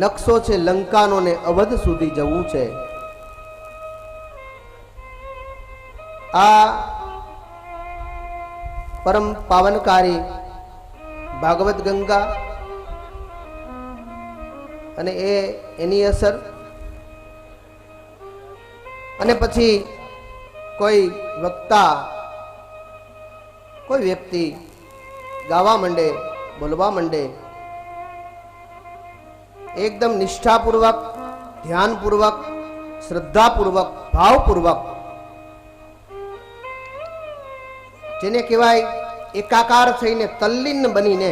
નકશો છે લંકાનો ને અવધ સુધી જવું છે. આ પરમ પાવનકારી ભાગવત ગંગા અને એની અસર, અને પછી કોઈ વક્તા કોઈ વ્યક્તિ ગાવા માંડે, બોલવા માંડે, એકદમ નિષ્ઠાપૂર્વક, ધ્યાનપૂર્વક, શ્રદ્ધાપૂર્વક, ભાવપૂર્વક, જેને કહેવાય એકાકાર થઈને તલ્લીન બનીને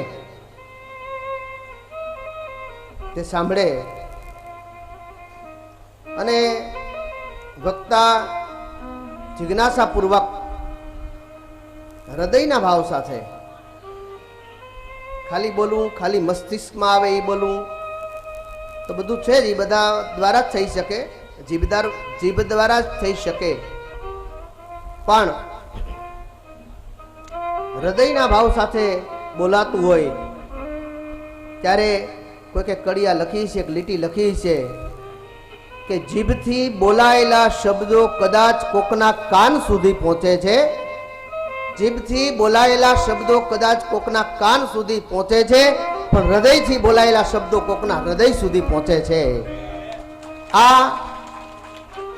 તે સાંભળે અને વક્તા જિજ્ઞાસાપૂર્વક હૃદયના ભાવ સાથે ખાલી બોલવું, ખાલી મસ્તિષ્કમાં આવે એ બોલવું તો બધું છે જ, એ બધા દ્વારા જ થઈ શકે, જીભ દ્વારા જ થઈ શકે, પણ હૃદયના ભાવ સાથે બોલાતું હોય ત્યારે કોઈ કે કડિયા લખી છે, એક લીટી લખી છે કે જીભથી બોલાયેલા શબ્દો કદાચ કોકના કાન સુધી પહોંચે છે, જીભથી બોલાયેલા શબ્દો કદાચ કોકના કાન સુધી પહોંચે છે, પણ હૃદયથી બોલાયેલા શબ્દો કોકના હૃદય સુધી પહોંચે છે. આ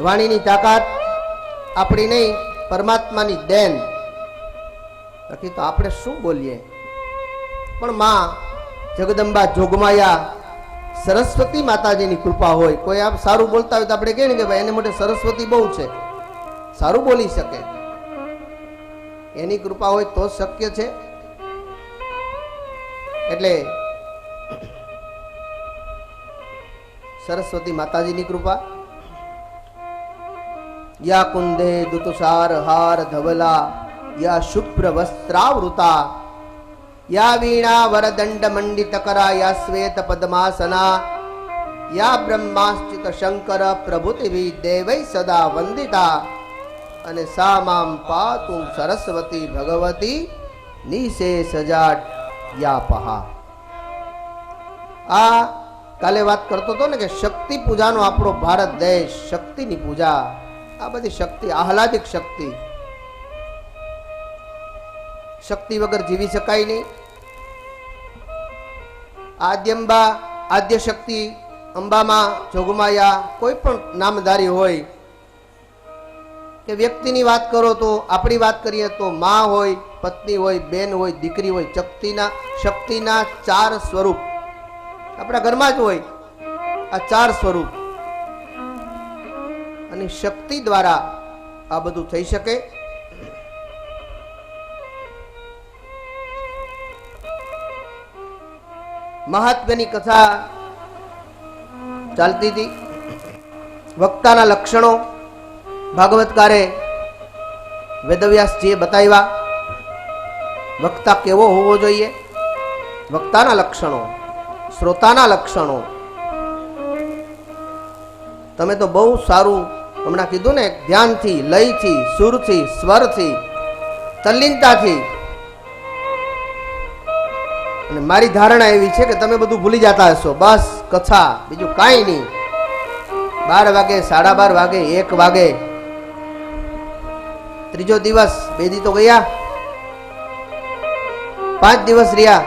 વાણીની તાકાત આપણી નહીં, પરમાત્માની દેન. બાકી તો આપણે શું બોલીએ. પણ માં જગદંબા જોગમાયા સરસ્વતી માતાજીની કૃપા હોય. કોઈ આપ સારું બોલતા હોય તો આપણે કહીએ ને કે ભાઈ એને માટે સરસ્વતી બહુ છે, સારું બોલી શકે, એની કૃપા હોય તો શક્ય છે. એટલે સરસ્વતી માતાજીની કૃપા. યા કુંદે દુતુષાર હાર ધવલા, યા શુભ્ર વસ્ત્રાવૃતા, યા વીણા વરદંડ મંડિત કરા, યા શ્વેત પદ્માસના, યા બ્રહ્માશ્ચિત શંકર પ્રભુતિભિ દેવૈ સદા વંદિતા, અને સા મામ પાતુ સરસ્વતી ભગવતી નિશેષ જાટ યા પહા. આ કાલે વાત કરતો હતો ને કે શક્તિ પૂજાનો આપણો ભારત દેશ, શક્તિની પૂજા, આ બધી શક્તિ, આહલાદિક શક્તિ. શક્તિ વગર જીવી શકાય નહીં. આદ્યંબા, આદ્ય શક્તિ અંબામાં જોગમાયા, કોઈ પણ નામધારી હોય કે વ્યક્તિની વાત કરો તો, આપણી વાત કરીએ તો માં હોય, પત્ની હોય, બેન હોય, દીકરી હોય, શક્તિના 4 સ્વરૂપ આપણા ઘરમાં જ હોય. આ 4 સ્વરૂપ અને શક્તિ દ્વારા આ બધું થઈ શકે. મહાત્મ્યની કથા ચાલતી હતી. વક્તાના લક્ષણો ભાગવતકારે વેદવ્યાસજીએ બતાવ્યા. વક્તા કેવો હોવો જોઈએ, વક્તાના લક્ષણો, શ્રોતાના લક્ષણો. તમે તો બહુ સારું હમણાં કીધું ને, ધ્યાનથી, લયથી, સુરથી, સ્વરથી, તલ્લીનતાથી. અને મારી ધારણા એવી છે કે તમે બધું ભૂલી જતા હશો. બસ કથા, બીજું કાંઈ નહીં. 12 વાગે, 12:30 વાગે, 1 વાગે, ત્રીજો દિવસ, 2 દી તો ગયા, 5 દિવસ રહ્યા.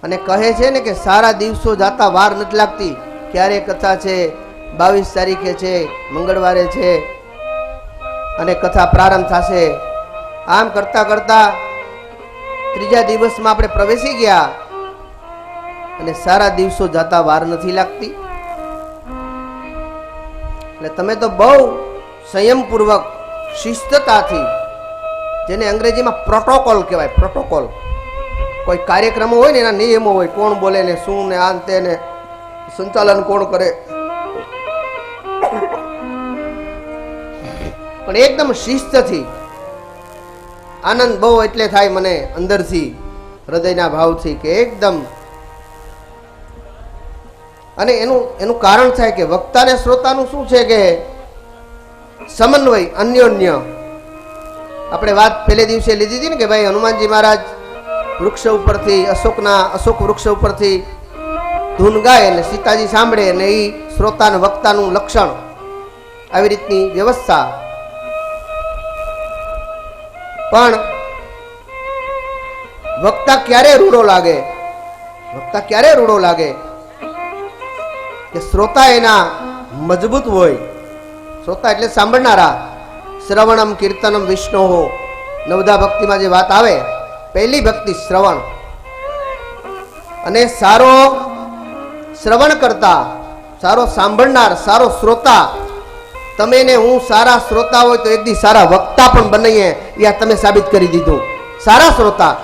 અને કહે છે ને કે સારા દિવસો જાતા વાર નથી લાગતી. ક્યારે કથા છે, 22 તારીખે છે, મંગળવારે છે, અને કથા પ્રારંભ થશે. આમ કરતા કરતા ત્રીજા દિવસમાં આપણે પ્રવેશી ગયા અને સારા દિવસો જાતા વાર નથી લાગતી. એટલે તમે તો બહુ સંયમપૂર્વક, શિસ્તતાથી, જેને અંગ્રેજીમાં પ્રોટોકોલ કહેવાય, પ્રોટોકોલ. કોઈ કાર્યક્રમો હોય ને એના નિયમો હોય, કોણ બોલે ને શું ને આ તે ને સંચાલન કોણ કરે, પણ એકદમ શિસ્તથી. આનંદ બહુ એટલે થાય મને અંદરથી, હૃદયના ભાવથી, કે એકદમ. અને એનું કારણ થાય કે વક્તા ને શ્રોતાનું શું છે કે સમન્વય, અન્યોન્ય. આપણે વાત પહેલે દિવસે લીધી હતી ને કે ભાઈ હનુમાનજી મહારાજ વૃક્ષ ઉપરથી, અશોક વૃક્ષ ઉપરથી ધૂન ગાય અને સીતાજી સાંભળે અને એ શ્રોતા અને વક્તાનું લક્ષણ, આવી રીતની વ્યવસ્થા. પણ વક્તા ક્યારે રૂડો લાગે? વક્તા ક્યારે રૂડો લાગે? કે શ્રોતા એના મજબૂત હોય. શ્રોતા એટલે સાંભળનારા. શ્રવણમ કીર્તનમ વિષ્ણુ. નવધા ભક્તિમાં જે વાત આવે, પહેલી ભક્તિ શ્રવણ. અને સારો શ્રવણ કરતા, સારો સાંભળનાર, સારો શ્રોતા, તમે ને હું સારા શ્રોતા હોય તો એક દી સારા વક્તા પણ બનીએ, યા તમે સાબિત કરી દીધું. સારા શ્રોતા,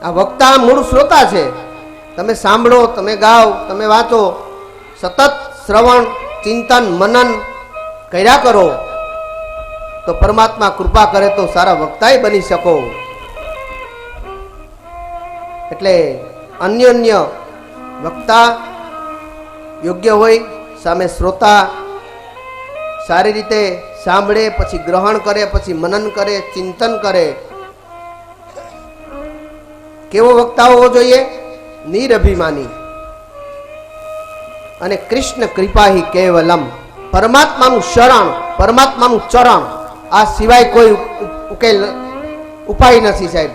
આ વક્તા મૂળ શ્રોતા છે. તમે સાંભળો, તમે ગાઓ, તમે વાંચો, સતત શ્રવણ, ચિંતન, મનન કર્યા કરો તો પરમાત્મા કૃપા કરે તો સારા વક્તાય બની શકો. એટલે અન્યોન્ય વક્તા યોગ્ય હોય, સામે શ્રોતા સારી રીતે સાંભળે, પછી ગ્રહણ કરે, પછી મનન કરે, ચિંતન કરે. કેવો વક્તા હોવો જોઈએ? નિરભિમાની અને કૃષ્ણ કૃપાહી કેવલમ. પરમાત્માનું શરણ, પરમાત્માનું ચરણ, આ સિવાય કોઈ ઉકેલ ઉપાય નથી સાહેબ.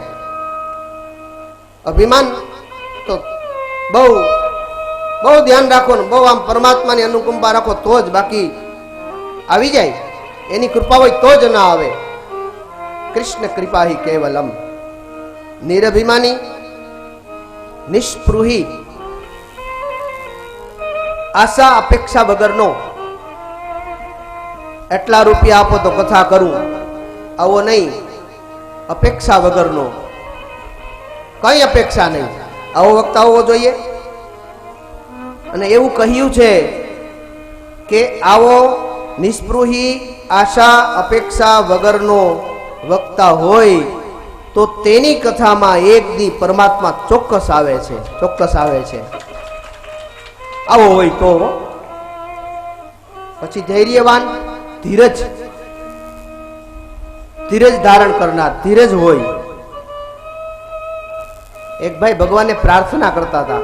અભિમાન તો બહુ બહુ ધ્યાન રાખો ને બહુ આમ પરમાત્માની અનુકંપા રાખો તો જ, બાકી આવી જાય એની કૃપા હોય તો જ ના આવે. કૃષ્ણ કૃપાહી કેવલમ. નિરભિમાની, નિષ્પૃહી, આશા અપેક્ષા વગરનો. એટલા રૂપિયા આપો તો કથા કરું, આવો નહીં. અપેક્ષા વગરનો, કઈ અપેક્ષા નહીં, આવો વક્તા હોવો જોઈએ. અને એવું કહ્યું છે કે આવો નિષ્પૃહી, આશા અપેક્ષા વગરનો વક્તા હોય તો તેની કથામાં એક દી પરમાત્મા ચોક્કસ આવે છે, ચોક્કસ આવે છે. આવો હોય તો. પછી ધૈર્યવાન, ધીરજ, ધીરજ ધારણ કરનાર, ધીરજ હોય. એક ભાઈ ભગવાનને પ્રાર્થના કરતા હતા.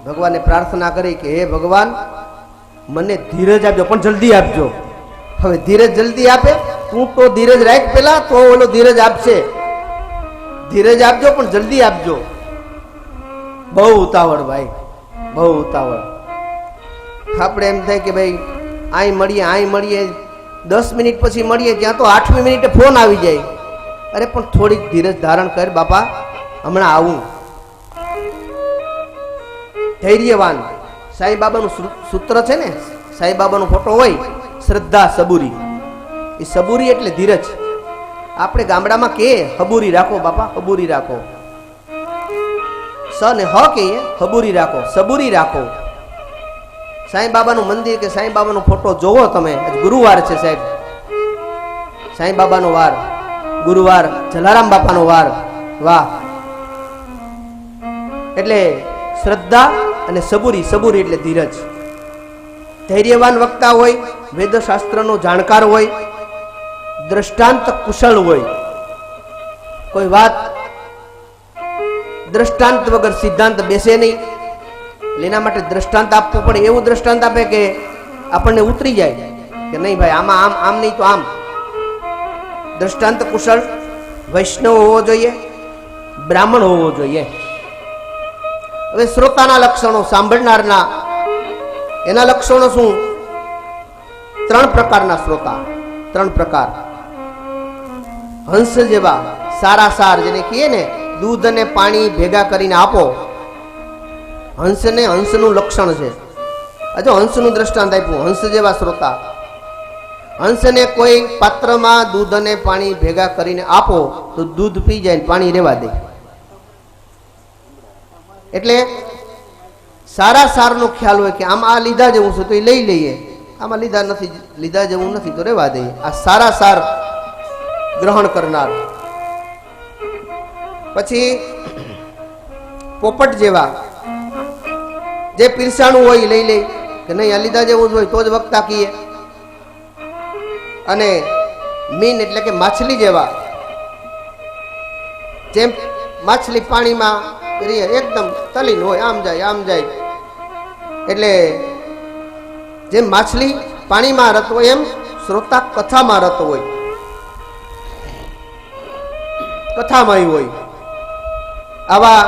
ભગવાનને પ્રાર્થના કરી કે હે ભગવાન, મને ધીરજ આપજો, પણ જલ્દી આપજો. હવે ધીરજ જલ્દી આપે? તું તો ધીરજ રાખ પેલા, તો ઓલો ધીરજ આપશે. ધીરજ આપજો પણ જલ્દી આપજો. બહુ ઉતાવળ ભાઈ, બહુ ઉતાવળ. આપણે એમ થાય કે ભાઈ અહીં મળીએ, અહીં મળીએ, 10 મિનિટ પછી મળીએ, ત્યાં તો 8મી મિનિટે ફોન આવી જાય. અરે પણ થોડીક ધીરજ ધારણ કર બાપા, હમણાં આવું. ધૈર્યવાન. સાંઈ બાબાનું સૂત્ર છે ને, સાંઈ બાબાનો ફોટો હોય, શ્રદ્ધા સબુરી. એ સબુરી એટલે ધીરજ. આપણે ગામડામાં કે હબુરી રાખો બાપા, હબુરી રાખો. સ ને હ કહીએ, હબુરી રાખો, સબુરી રાખો. સાંઈ બાબાનું મંદિર કે સાંઈ બાબાનો ફોટો જોવો તમે. ગુરુવાર છે સાહેબ, સાંઈ બાબાનો વાર, ગુરુવાર, જલારામ બાપાનો વાર. વાહ! એટલે શ્રદ્ધા અને સબુરી. સબુરી એટલે ધીરજ. ધૈર્યવાન વક્તા હોય, વેદશાસ્ત્રનો જાણકાર હોય, દ્રષ્ટાંત કુશળ હોય. કોઈ વાત દ્રષ્ટાંત વગર સિદ્ધાંત બેસે નહીં. એના માટે દ્રષ્ટાંત આપવું પડે. એવું દ્રષ્ટાંત આપે કે આપણને ઉતરી જાય કે નહીં ભાઈ, આમાં આમ, આમ નહીં તો આમ. દ્રષ્ટાંત કુશળ. વૈષ્ણવ હોવો જોઈએ, બ્રાહ્મણ હોવો જોઈએ. હવે શ્રોતાના લક્ષણો, સાંભળનારના એના લક્ષણો શું? 3 પ્રકારના શ્રોતા, 3 પ્રકાર. હંસ જેવા સારા સાર, જેને કહીએ ને દૂધ અને પાણી ભેગા કરીને આપો. હંસને, હંસનું લક્ષણ છે. જો હંસનું દ્રષ્ટાંત આપ્યું, હંસ જેવા શ્રોતા. હંસને કોઈ પાત્રમાં દૂધ અને પાણી ભેગા કરીને આપો તો દૂધ પી જાય, પાણી રેવા દે. એટલે સારા સારનો ખ્યાલ હોય કે આમ આ લીધા જેવું છે તો એ લઈ લઈએ, આમાં લીધા નથી, લીધા જેવું નથી તો રેવા દઈએ. આ સારા સાર ગ્રહણ કરનાર. પછી પોપટ જેવા, જે પીરસાણું હોય લઈ લે કે નહીં, આ લીધા જેવું જ હોય તો જ વક્તા કહીએ. અને મીન એટલે કે માછલી જેવા, જેમ માછલી પાણીમાં એકદમ તલીન હોય, આમ જાય આમ જાય. એટલે જેમ માછલી પાણીમાં રત હોય એમ શ્રોતા કથામાં રત હોય, કથામાં હોય. આવા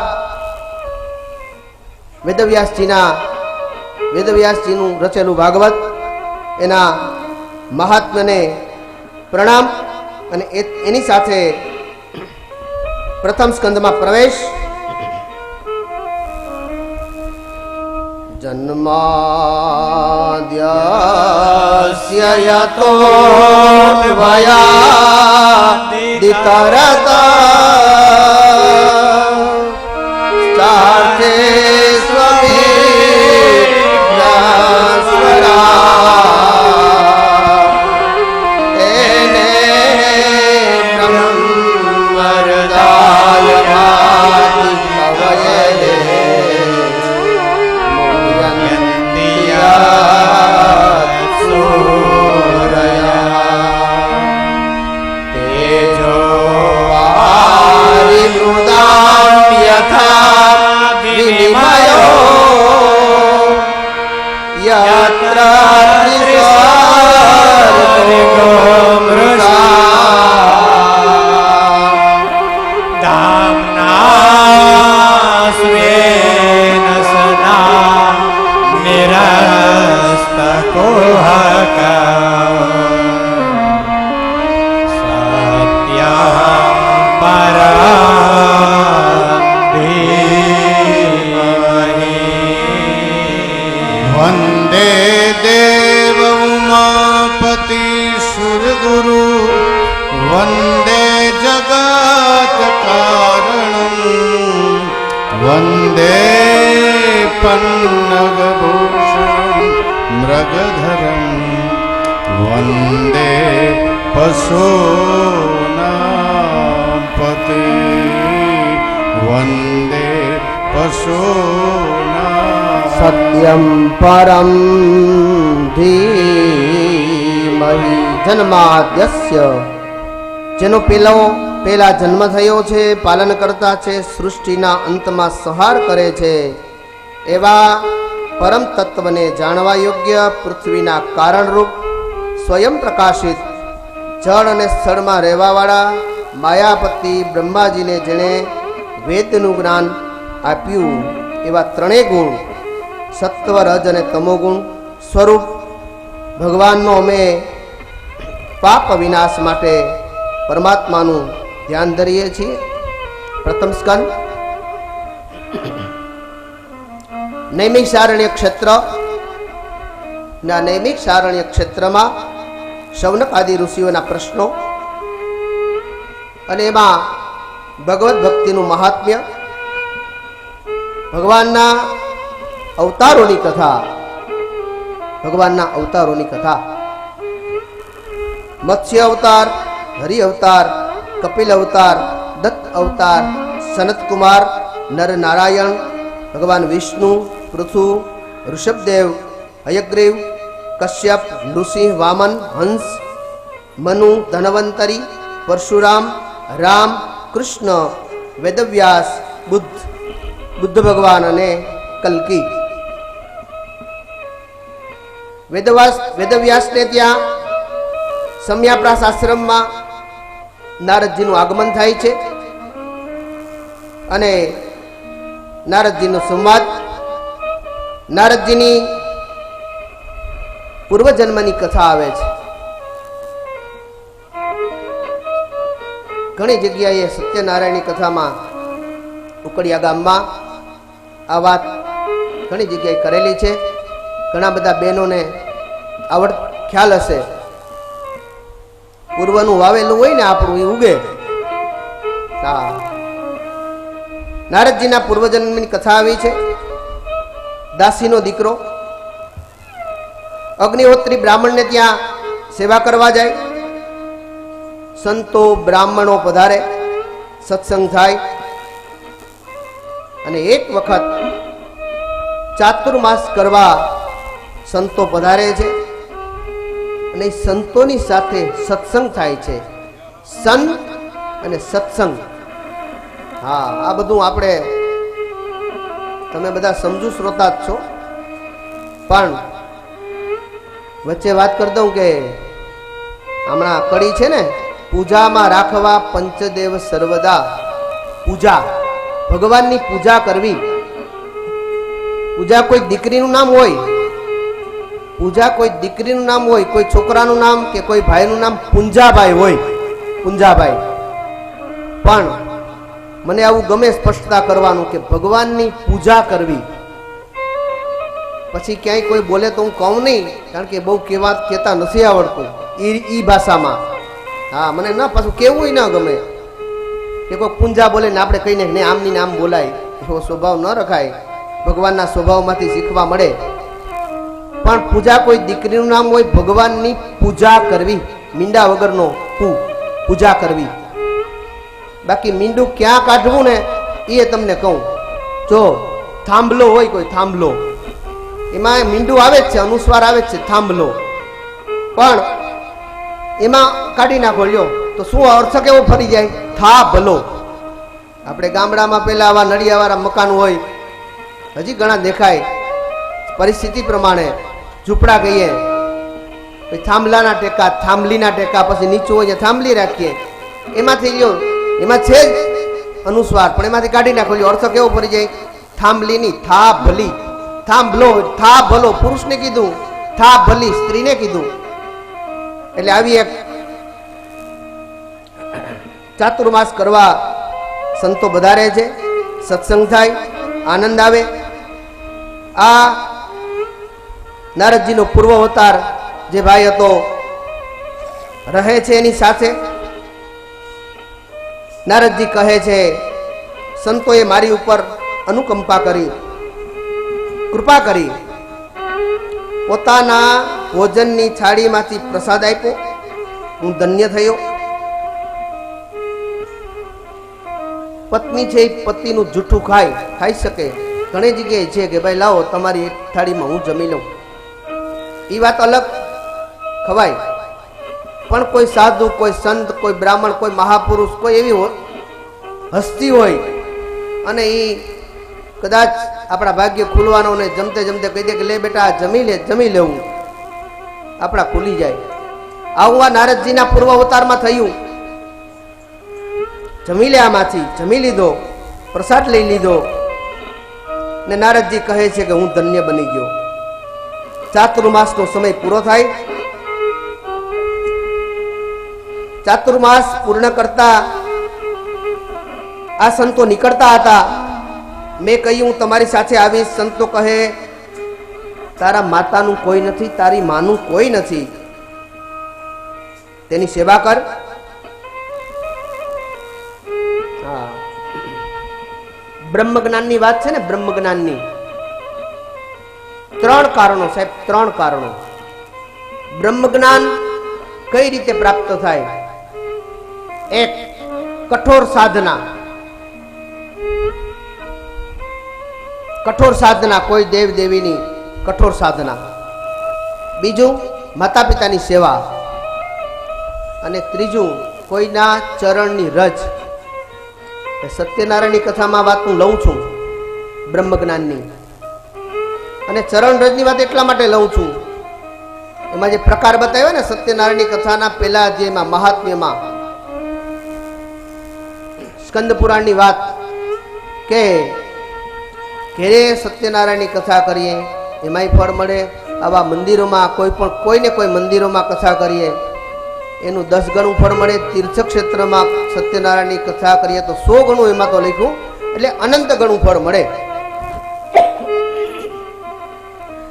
વેદવ્યાસજીનું રચેલું ભાગવત, એના મહાત્મ્યને પ્રણામ. અને એની સાથે પ્રથમ સ્કંદમાં પ્રવેશ. જન્માદ્યસ્ય યતો વયાદિતરતા સાર્થે वन्दे पन्नगभूषणं मृगधरं वन्दे पशूनां पते वन्दे पशूनां सत्यं परं धीमहि जन्माद्यस्य જેનો પહેલા જન્મ થયો છે, પાલન કરતા છે, સૃષ્ટિના અંતમાં સંહાર કરે છે, એવા પરમ તત્વને જાણવા યોગ્ય પૃથ્વીના કારણરૂપ સ્વયં પ્રકાશિત જળ અને સ્થળમાં રહેવાવાળા માયાપતિ બ્રહ્માજીને જેણે વેદનું જ્ઞાન આપ્યું એવા ત્રણેય ગુણ સત્વ, રજ અને તમોગુણ સ્વરૂપ ભગવાનનો અમે પાપ વિનાશ માટે પરમાત્માનું ધ્યાન ધરીએ છીએ. પ્રથમ સ્કંદ નૈમિષ સારણ્ય ક્ષેત્ર. ના નૈમિષ સારણ્ય ક્ષેત્રમાં શૌનક આદિ ઋષિઓના પ્રશ્નો અને એમાં ભગવત ભક્તિનું મહાત્મ્ય, ભગવાનના અવતારોની કથા, ભગવાનના અવતારોની કથા, મત્સ્ય અવતાર, હરિ અવતાર, કપિલ અવતાર, દત્ત અવતાર, સનત કુમાર, નર નારાયણ, ભગવાન વિષ્ણુ, પૃથુ, ઋષભદેવ, હયગ્રીવ, કશ્યપ, નૃસિંહ, વામન, હંસ, મનુ, ધનવંતરી, પરશુરામ, રામ, કૃષ્ણ, વેદવ્યાસ, બુદ્ધ ભગવાન અને કલ્કી. વેદવ્યાસને ત્યાં સમયાપ્રાસ આશ્રમમાં નારદજીનું આગમન થાય છે અને નારદજીનો સંવાદ, નારદજીની પૂર્વજન્મની કથા આવે છે. ઘણી જગ્યાએ સત્યનારાયણની કથામાં ઉકડિયા ગામમાં આ વાત ઘણી જગ્યાએ કરેલી છે. ઘણા બધા બહેનોને ખ્યાલ હશે. પૂર્વનું વાવેલું હોય ને આપણું એ ઉગે. હા, નારદજીના પૂર્વજન્મની કથા આવી છે. દાસીનો દીકરો અગ્નિહોત્રી બ્રાહ્મણને ત્યાં સેવા કરવા જાય. સંતો બ્રાહ્મણો પધારે, સત્સંગ થાય અને એક વખત ચાતુર્માસ કરવા સંતો પધારે છે અને સંતોની સાથે સત્સંગ થાય છે. સંત અને સત્સંગ, હા, આ બધું આપણે તમે બધા સમજુ શ્રોતા જ છો, પણ વચ્ચે વાત કરી દઉં કે હમણાં કડી છે ને, પૂજામાં રાખવા પંચદેવ સર્વદા. પૂજા, ભગવાનની પૂજા કરવી. પૂજા કોઈ દીકરીનું નામ હોય, પૂજા કોઈ દીકરીનું નામ હોય, કોઈ છોકરાનું નામ કે કોઈ ભાઈનું નામ પુંજાભાઈ હોય, પુંજાભાઈ. પણ મને આવું ગમે સ્પષ્ટતા કરવાનું કે ભગવાનની પૂજા કરવી. પછી ક્યાંય કોઈ બોલે તો હું કહું નહીં, કારણ કે બહુ કહેતા નથી આવડતું ઈ ભાષામાં. હા, મને ના પાછું કેવું ન ગમે કે કોઈ પૂંજા બોલે ને આપણે કહીને ને આમની નામ બોલાય, એવો સ્વભાવ ન રખાય. ભગવાનના સ્વભાવમાંથી શીખવા મળે. પણ પૂજા કોઈ દીકરીનું નામ હોય, ભગવાનની પૂજા કરવી, મીંડા વગરનો પૂજા કરવી. બાકી મીંડું ક્યાં કાઢવું ને એ તમને કહું. જો થાંભલો હોય, કોઈ થાંભલો, એમાં મીંડું આવે જ છે, અનુસ્વાર આવે જ છે થાંભલો, પણ એમાં કાઢી નાખો લ્યો તો શું અર્થ કેવો ફરી જાય? થાંભલો. આપણે ગામડામાં પેલા આવા નળિયાવાળા મકાન હોય, હજી ઘણા દેખાય, પરિસ્થિતિ પ્રમાણે ઝૂંપડા કહીએ, થાંભલાના ટેકા, થાંભલીના ટેકા, પછી નીચું હોય થાંભલી રાખીએ, એમાંથી લ્યો, એમાં છે જ અનુસ્વાર, પણ એમાંથી કાઢી નાખો લ્યો, અર્થ કેવો ફરી જાય? થાંભલીની થાંભલી. થાંભલો, થાંભલો પુરુષને કીધું, થાંભલી સ્ત્રીને કીધું. એટલે આવી એક ચાતુર્માસ કરવા સંતો બધા રહે છે, સત્સંગ થાય, આનંદ આવે. આ નારદજીનો પૂર્વ અવતાર જે ભાઈ હતો રહે છે એની સાથે. નારદજી કહે છે, સંતોએ મારી ઉપર અનુકંપા કરી, કૃપા કરી, પોતાના ભોજનની થાળીમાંથી પ્રસાદ આપ્યો, હું ધન્ય થયો. પત્ની છે એ પતિનું જૂઠું ખાઈ શકે. ઘણી જગ્યાએ છે કે ભાઈ લાવો તમારી એક થાળીમાં હું જમી લઉં, એ વાત અલગ, ખવાય. પણ કોઈ સાધુ, કોઈ સંત, કોઈ બ્રાહ્મણ, કોઈ મહાપુરુષ, કોઈ એવી હસ્તી હોય અને એ કદાચ આપણા ભાગ્ય ખુલવાનો ને જમતે જમતે કહી દે કે લે બેટા જમી લેવું, આપણા ખુલી જાય. આવું આ નારદજીના પૂર્વ અવતારમાં થયું. જમી લે, આમાંથી જમી લીધો, પ્રસાદ લઈ લીધો ને નારદજી કહે છે કે હું ધન્ય બની ગયો. ચાતુર્માસનો સમય પૂરો થાય. ચાતુર્માસ પૂર્ણ કરતા આ સંતો નીકળતા હતા. મેં કહ્યું તમારી સાથે આવીશ. સંતો કહે તારા માતાનું કોઈ નથી, તારી માનું કોઈ નથી, તેની સેવા કર. હા, બ્રહ્મ જ્ઞાનની વાત છે ને, બ્રહ્મ જ્ઞાનની 3 કારણો સાહેબ, 3 કારણો. બ્રહ્મ જ્ઞાન કઈ રીતે પ્રાપ્ત થાય? 1, કઠોર સાધના. કઠોર સાધના, કોઈ દેવ દેવીની કઠોર સાધના. બીજું, માતા પિતાની સેવા. અને ત્રીજું, કોઈના ચરણની રજ. સત્યનારાયણની કથામાં વાત હું લઉં છું બ્રહ્મ જ્ઞાનની, અને ચરણ રજની વાત એટલા માટે લઉં છું, એમાં જે પ્રકાર બતાવ્યો ને સત્યનારાયણની કથાના પેલા જે એમાં મહાત્મ્યમાં સ્કંદ પુરાણની વાત કે ઘેરે સત્યનારાયણની કથા કરીએ એમાંય ફળ મળે. આવા મંદિરોમાં કોઈને કોઈ મંદિરોમાં કથા કરીએ એનું 10 ગણું ફળ મળે. તીર્થ ક્ષેત્રમાં સત્યનારાયણની કથા કરીએ તો 100 ગણું એમાં તો લખ્યું, એટલે અનંત ગણું ફળ મળે.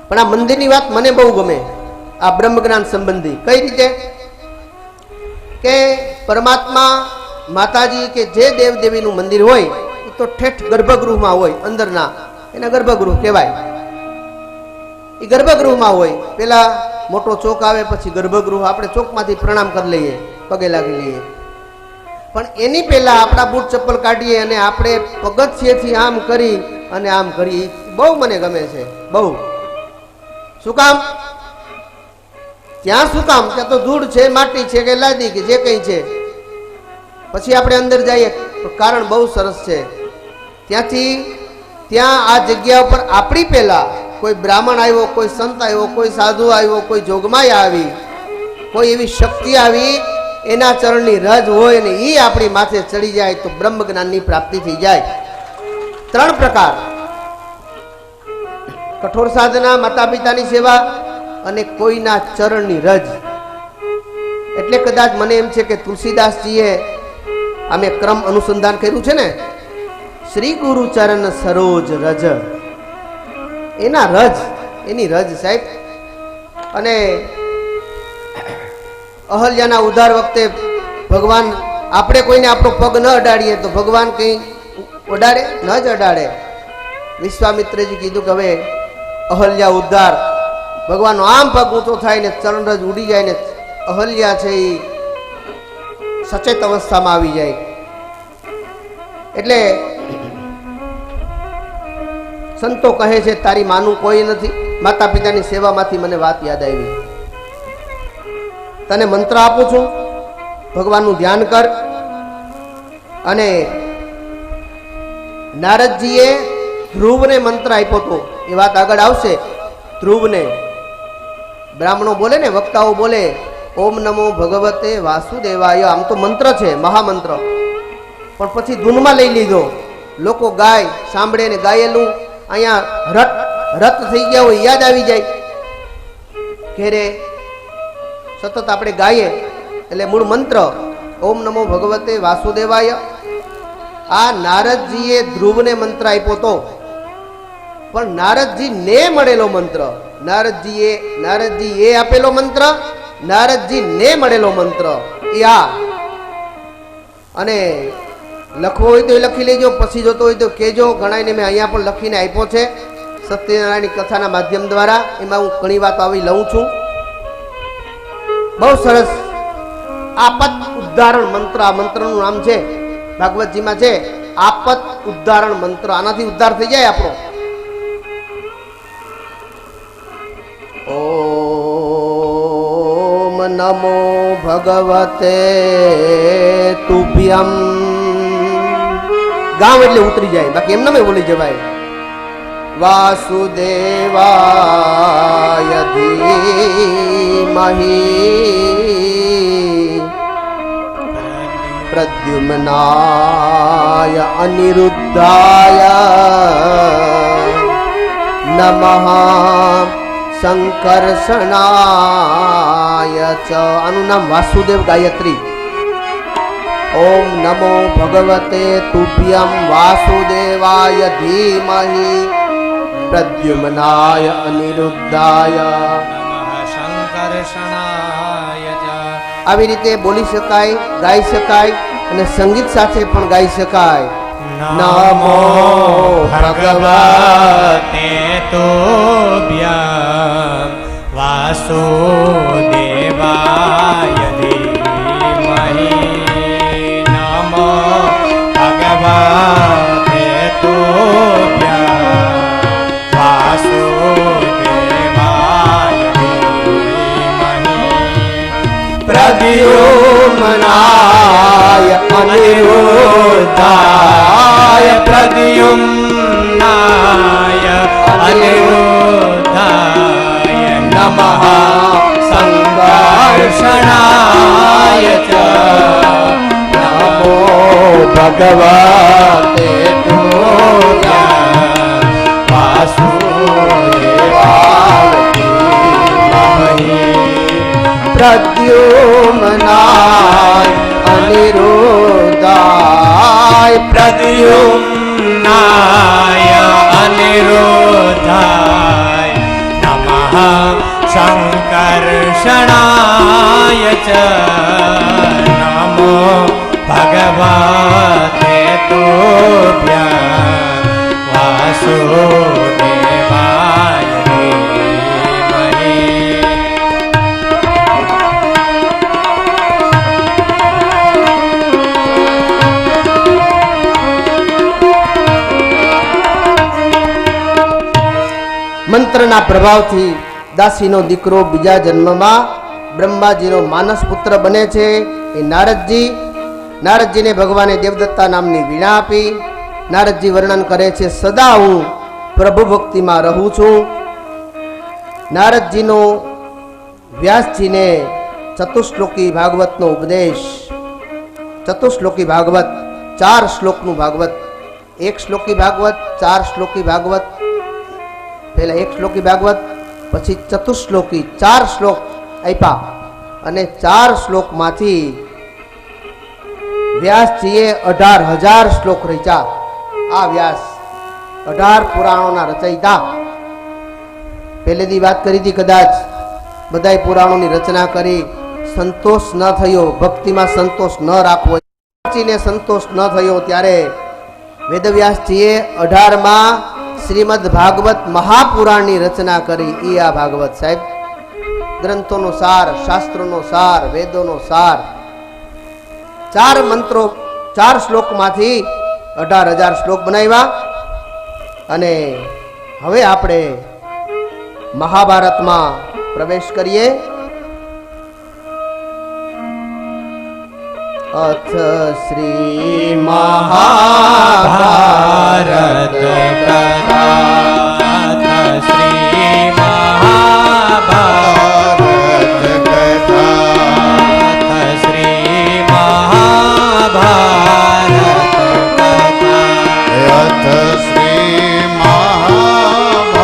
પણ આ મંદિરની વાત મને બહુ ગમે, આ બ્રહ્મ જ્ઞાન સંબંધી. કઈ રીતે કે પરમાત્મા, માતાજી કે જે દેવ દેવીનું મંદિર હોય એ તો ઠેઠ ગર્ભગૃહમાં હોય, અંદરના, એને ગર્ભગૃહ કહેવાય. એ ગર્ભગૃહમાં હોય. પેલા મોટો ચોક આવે, પછી ગર્ભગૃહ. આપણે ચોકમાંથી પ્રણામ કરી લઈએ, પગે લાગી લઈએ. પણ એની પહેલા આપણા બૂટ ચપ્પલ કાઢીએ અને આપણે પગથિયેથી આમ કરી અને આમ કરી. બહુ મને ગમે છે, બહુ. શું કામ? ત્યાં શું કામ? ત્યાં તો ધૂળ છે, માટી છે કે લાદી કે જે કંઈ છે. પછી આપણે અંદર જઈએ, કારણ બહુ સરસ છે. ત્યાંથી ત્યાં આ જગ્યા ઉપર આપણી પહેલા કોઈ બ્રાહ્મણ આવ્યો, કોઈ સંત આવ્યો, કોઈ સાધુ આવ્યો, કોઈ જોગમાઈ આવી, કોઈ એવી શક્તિ આવી, એના ચરણની રજ હોય ને એ આપણી માથે ચડી જાય તો બ્રહ્મ જ્ઞાનની પ્રાપ્તિ થઈ જાય. 3 પ્રકાર: કઠોર સાધના, માતા પિતાની સેવા અને કોઈના ચરણની રજ. એટલે કદાચ મને એમ છે કે તુલસીદાસજીએ આમે ક્રમ અનુસંધાન કર્યું છે ને, શ્રી ગુરુ ચરણ સરોજ રજ, એના રજ, એની રજ સાહેબ. અને અહલ્યાના ઉદ્ધાર વખતે ભગવાન, આપણે કોઈને આપણો પગ ન અડાડીએ તો ભગવાન કંઈ અડાડે? ન જ અડાડે. વિશ્વામિત્રજી કીધું કે હવે અહલ્યા ઉદ્ધાર, ભગવાનનો આમ પગ ઊંચો થાય ને ચરણ રજ ઉડી જાય ને અહલ્યા છે એ સચેત અવસ્થામાં આવી જાય. એટલે સંતો કહે છે તારી માનું કોઈ નથી. માતા પિતાની સેવામાંથી મને વાત યાદ આવી. તને મંત્ર આપું છું, ભગવાનનું ધ્યાન કર. અને નારદજીએ ધ્રુવને મંત્ર આપ્યો હતો, એ વાત આગળ આવશે. ધ્રુવને બ્રાહ્મણો બોલે ને, વક્તાઓ બોલે ઓમ નમો ભગવતે વાસુદેવાય, આમ તો મંત્ર છે, મહામંત્ર, પણ પછી ધૂનમાં લઈ લીધો. લોકો ગાય, સાંભળે ને ગાયેલું અહીંયા રત થઈ ગયા હોય, યાદ આવી જાય. ઘેરે સતત આપણે ગાઈએ એટલે મૂળ મંત્ર ઓમ નમો ભગવતે વાસુદેવાય. આ નારદજીએ ધ્રુવને મંત્ર આપ્યો તો, પણ નારદજી ને મળેલો મંત્ર, નારદજી એ આપેલો મંત્ર, નારદજી ને મળેલો મંત્ર એ આ. અને લખવો હોય તો એ લખી લેજો, પછી જોતો હોય તો કહેજો. ઘણાને મેં અહીંયા પણ લખીને આપ્યો છે સત્યનારાયણની કથાના માધ્યમ દ્વારા. એમાં હું ઘણી વાત આવી લઉં છું. બહુ સરસ આપત ઉદ્ધારણ મંત્ર, આ મંત્રનું નામ છે, ભાગવતજીમાં છે આપત ઉદ્ધારણ મંત્ર. આનાથી ઉદ્ધાર થઈ જાય આપણો. ઓમ નમો ભગવતે તુભ્યમ. ગામ એટલે ઉતરી જાય, બાકી એમ નમે બોલી જવાય. વાસુદેવાય ધીમહિ પ્રદ્યુમ્નાય અનિરુદ્ધાય નમઃ સંકર્ષણાય ચ. આનું નામ વાસુદેવ ગાયત્રી. ઓમ નમો ભગવતે તુભ્યમ વાસુદેવાય ધીમહિ પ્રદ્યુમ્નાય અનિરુદ્ધાય નમઃ સંકર્ષણાય ચ. આવી રીતે બોલી શકાય, ગાઈ શકાય અને સંગીત સાથે પણ ગાઈ શકાય. નમો ભગવતે તુભ્યં વાસુદેવાય ધીમહિ. નમો ભગવતે તુભ્યં વાસુદેવાય ધીમહિ. પ્રદ્યુમ્નાય અનિરુદ્ધાય પ્રદ્યુમ્નાય અનિરુદ્ધાય નમઃ સંકર્ષણાય ચ. નમો ભગવતે તુભ્યં વાસુદેવાય ધીમહિ. પ્રદ્યુમ્નાય અનિરુદ્ધાય પ્રદ્યુમ્નાય અનિરુદ્ધાય નમઃ સંકર્ષણાય ચ. નમો ભગવતે તુભ્યં વાસુદેવાય ધીમહિ. મંત્રના પ્રભાવથી દાસીનો દીકરો બીજા જન્મમાં બ્રહ્માજીનો માનસ પુત્ર બને છે. એ નારદજીને ભગવાને દેવદત્તા નામની વીણા આપી. નારદજી વર્ણન કરે છે, સદા હું પ્રભુ ભક્તિમાં રહું છું. નારદજીનો વ્યાસજીને ચતુશ્લોકી ભાગવતનો ઉપદેશ. ચતુશ્લોકી ભાગવત 4 શ્લોકનું ભાગવત. 1 શ્લોકી ભાગવત, 4 શ્લોકી ભાગવત. પહેલા 1 શ્લોકી ભાગવત, પછી ચતુશ્લોકી 4 શ્લોક આપ્યા અને 4 શ્લોકમાંથી વ્યાસજીએ 18,000 શ્લોક રચ્યા. આ વ્યાસ 18 પુરાણોના રચયિતા. પહેલેથી વાત કરી હતી, કદાચ બધાય પુરાણોની રચના કરી, સંતોષ ન થયો, ભક્તિમાં સંતોષ ન રાખવો, ને સંતોષ ન થયો, ત્યારે વેદવ્યાસજીએ 18માં શ્રીમદ ભાગવત મહાપુરાણની રચના કરી. એ આ ભાગવત સાહેબ, ગ્રંથોનો સાર, શાસ્ત્રોનો સાર, વેદોનો સાર. 4 મંત્રો 4 શ્લોકમાંથી 18,000 શ્લોક બનાવ્યા. અને હવે આપણે મહાભારતમાં પ્રવેશ કરીએ. અથ શ્રી મહાભારત કથા. અથ શ્રી મહાભારત કથા. અથ શ્રી મહાભારત કથા. અથ શ્રી મહાભારત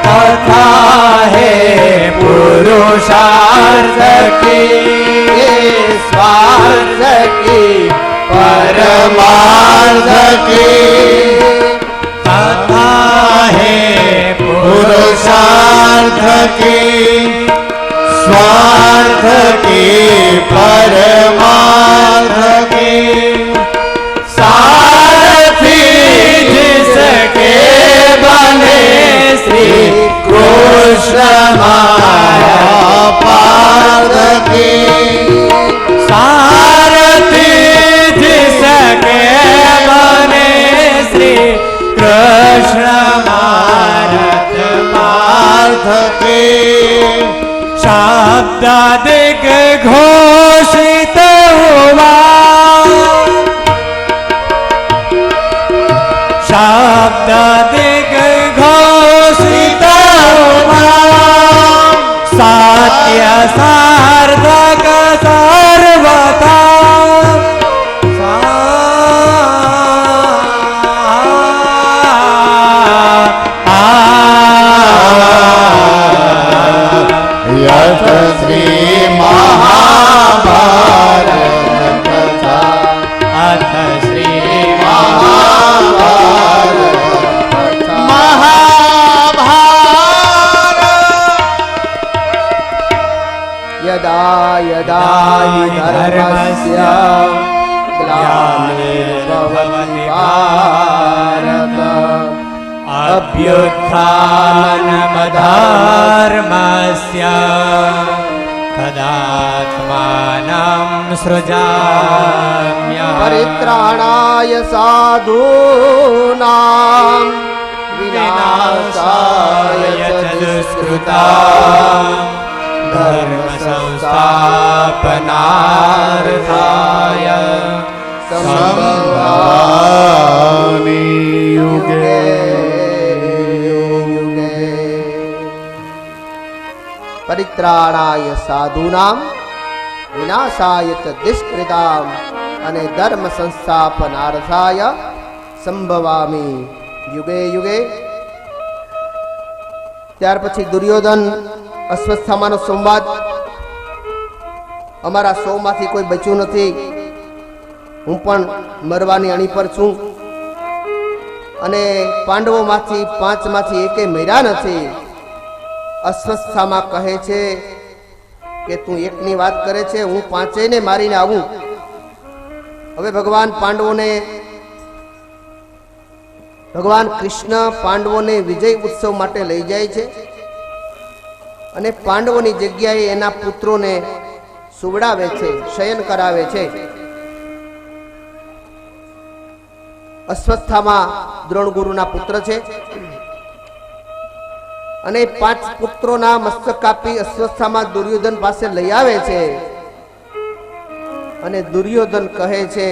कथा है पुरुषार्थ की, स्वार्थ की, परमार्थ की. कथा है पुरुषार्थ की, स्वार्थ की, परमार्थ की. सारथी जिसके बने श्री कृष्ण माया पार्थ की. सारथी जिसके बने श्री कृष्ण मारथ पार्थ की. शब्द दिग घोषित हुआ, शब्द दिग घोषित हुआ. सत्य सार्थक सर्वथा. यथ श्री महाभारत कथा. अथ श्री यदा यदा हि धर्मस्य ग्लानिर्भवति भारत, अभ्युत्थानमधर्मस्य तदात्मानं सृजाम्यहम्. परित्राणाय साधूनां विनाशाय च दुष्कृताम्. धर्म संस्थापनार्थाय संभवामि युगे युगे. પરિત્રાણાય સાધુનામ વિનાશાય ચ દુષ્કૃતામ અને ધર્મ સંસ્થાપનાર્થાય સંભવામી યુગે યુગે. ત્યાર પછી દુર્યોધન અશ્વત્થામાનો સંવાદ. અમારા 100 માંથી કોઈ બચ્યું નથી, હું પણ મરવાની અણી પર છું, અને પાંડવોમાંથી 5 માંથી એકે મર્યા નથી. અશ્વત્થામા કહે છે કે તું એકની વાત કરે છે, હું 5ને મારીને આવું. હવે ભગવાન કૃષ્ણ પાંડવોને વિજય ઉત્સવ માટે લઈ જાય છે અને પાંડવોની જગ્યાએ એના પુત્રોને સુવડાવે છે, શયન કરાવે છે. અશ્વત્થામા દ્રોણગુરુના પુત્ર છે અને 5 પુત્રોના મસ્તક કાપી અશ્વત્થામા દુર્યોધન પાસે લઈ આવે છે. અને દુર્યોધન કહે છે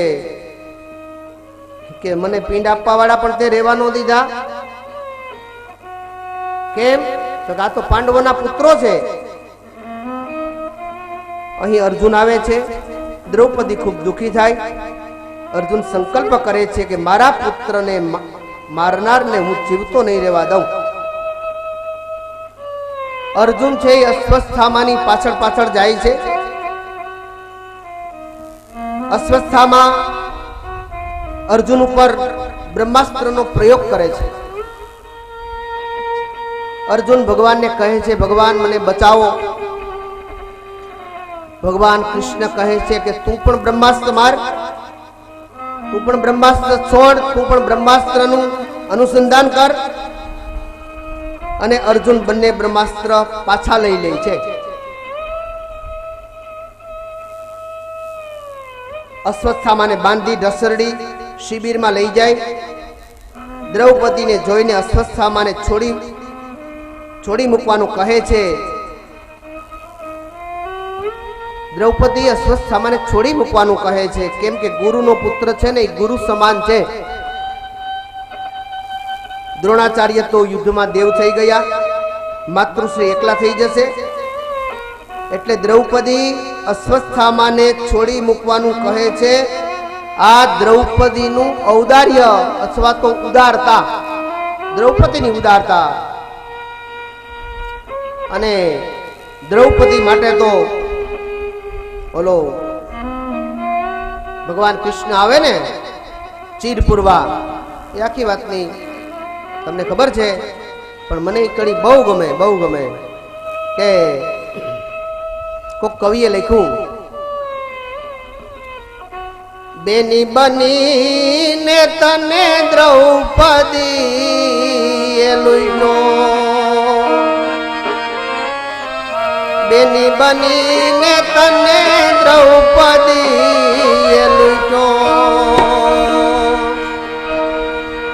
કે મને પિંડ આપવા વાળા પણ તે રહેવા ન દીધા. કેમ? તો આ તો પાંડવોના પુત્રો છે. અહીં અર્જુન આવે છે. દ્રૌપદી ખૂબ દુખી થાય. અર્જુન સંકલ્પ કરે છે કે મારા પુત્રને મારનારને હું જીવતો નહીં રહેવા દઉં. અર્જુન છે એ અશ્વત્થામાની પાછળ પાછળ જાય છે. અશ્વત્થામા અર્જુન ઉપર બ્રહ્માસ્ત્રનો પ્રયોગ કરે છે. અર્જુન ભગવાનને કહે છે ભગવાન મને બચાવો. ભગવાન કૃષ્ણ કહે છે કે તું પણ બ્રહ્માસ્ત્ર માર, તું પણ બ્રહ્માસ્ત્ર છોડ, તું પણ બ્રહ્માસ્ત્રનું અનુસંધાન કર. અને અર્જુન બંને બ્રહ્માસ્ત્ર પાછા લઈ લે છે. અશ્વત્થામાને બાંધી ઢસરડી શિબિરમાં લઈ જાય. દ્રૌપદીને જોઈને અશ્વત્થામાને છોડી મૂકવાનું કહે છે. દ્રૌપદી અશ્વત્થામાને છોડી મૂકવાનું કહે છે. કેમ કે ગુરુનો પુત્ર છે ને એ ગુરુ સમાન છે. દ્રોણાચાર્ય તો યુદ્ધમાં દેવ થઈ ગયા, માતૃશ્રી એકલા થઈ જશે. એટલે દ્રૌપદી અશ્વત્થામાને છોડી મૂકવાનું કહે છે. આ દ્રૌપદીનું ઔદાર્ય અથવા તો ઉદારતા, દ્રૌપદીની ઉદારતા. અને દ્રૌપદી માટે તો ઓલો ભગવાન કૃષ્ણ આવે ને ચીર પૂરવા, એ આખી વાતની તમને ખબર છે. પણ મને એ કડી બહુ ગમે, બહુ ગમે કે કોક કવિએ લખ્યું, બેની બનીને તને દ્રૌપદી એ લૂઈનો, બેની બનીને તને દ્રૌપદી એ લૂઈનો,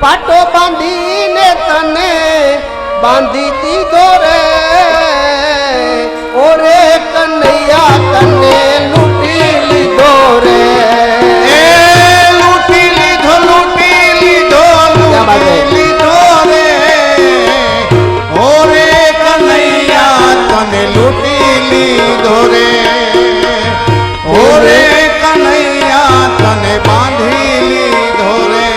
પાટો બાંધીને તને બાંધી દીધો રે, ઓરે કનૈયા તને લૂંટી લીધો રે, લૂંટી લીધો, લૂંટી લીધો, લૂંટી લીધો રે, ઓરે કનૈયા તને લૂંટી લીધો રે, ઓરે કનૈયા તને બાંધી લીધો રે,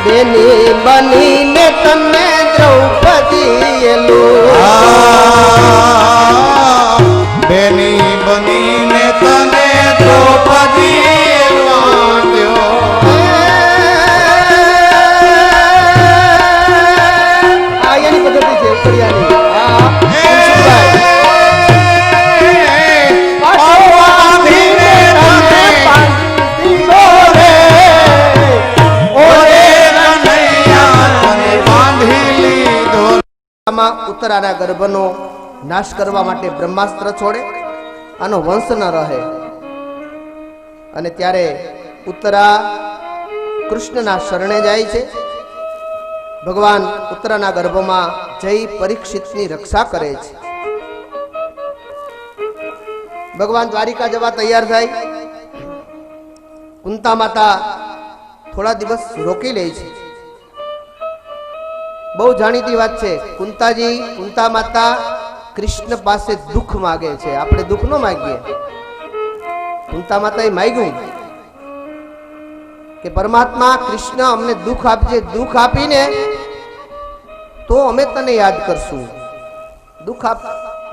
બેની બનીને તને દ્રૌપદી એ બેની બનીને તને દ્રૌપદી વાંધ્યો, આ એની પદ્ધતિ છે ઉકળિયાની. ઉત્તરાના ગર્ભનો નાશ કરવા માટે બ્રહ્માસ્ત્ર છોડે, આનો વંશ ન રહે. અને ત્યારે ઉત્તરા કૃષ્ણના શરણે જાય છે. ભગવાન ઉત્તરાના ગર્ભમાં જઈ પરીક્ષિતની રક્ષા કરે છે. ભગવાન દ્વારિકા જવા તૈયાર થાય. કુંતા માતા થોડા દિવસ રોકી લે છે. બહુ જાણીતી વાત છે. કુંતા માતા કૃષ્ણ પાસે દુઃખ માગે છે. આપણે દુઃખ ન માગીએ. કુંતા માતાએ માગ્યું કે પરમાત્મા કૃષ્ણ અમને દુઃખ આપજે, દુઃખ આપીને તો અમે તને યાદ કરશું,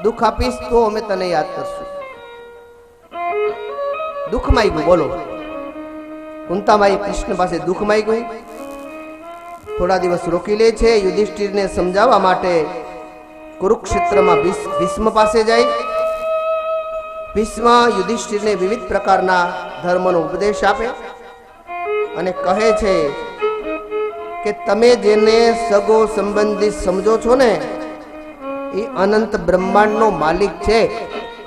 દુઃખ આપીશ તો અમે તને યાદ કરશું. દુઃખ માગ્યું. બોલો, કુંતા માએ કૃષ્ણ પાસે દુઃખ માગ્યું. થોડા દિવસ રોકી લે છે. યુધિષ્ઠિરને સમજાવવા માટે કુરુક્ષેત્રમાં ભીષ્મ પાસે જાય. ભીષ્મ યુધિષ્ઠિરને વિવિધ પ્રકારના ધર્મનો ઉપદેશ આપે અને કહે છે કે તમે જેને સગો સંબંધી સમજો છો ને એ અનંત બ્રહ્માંડનો માલિક છે,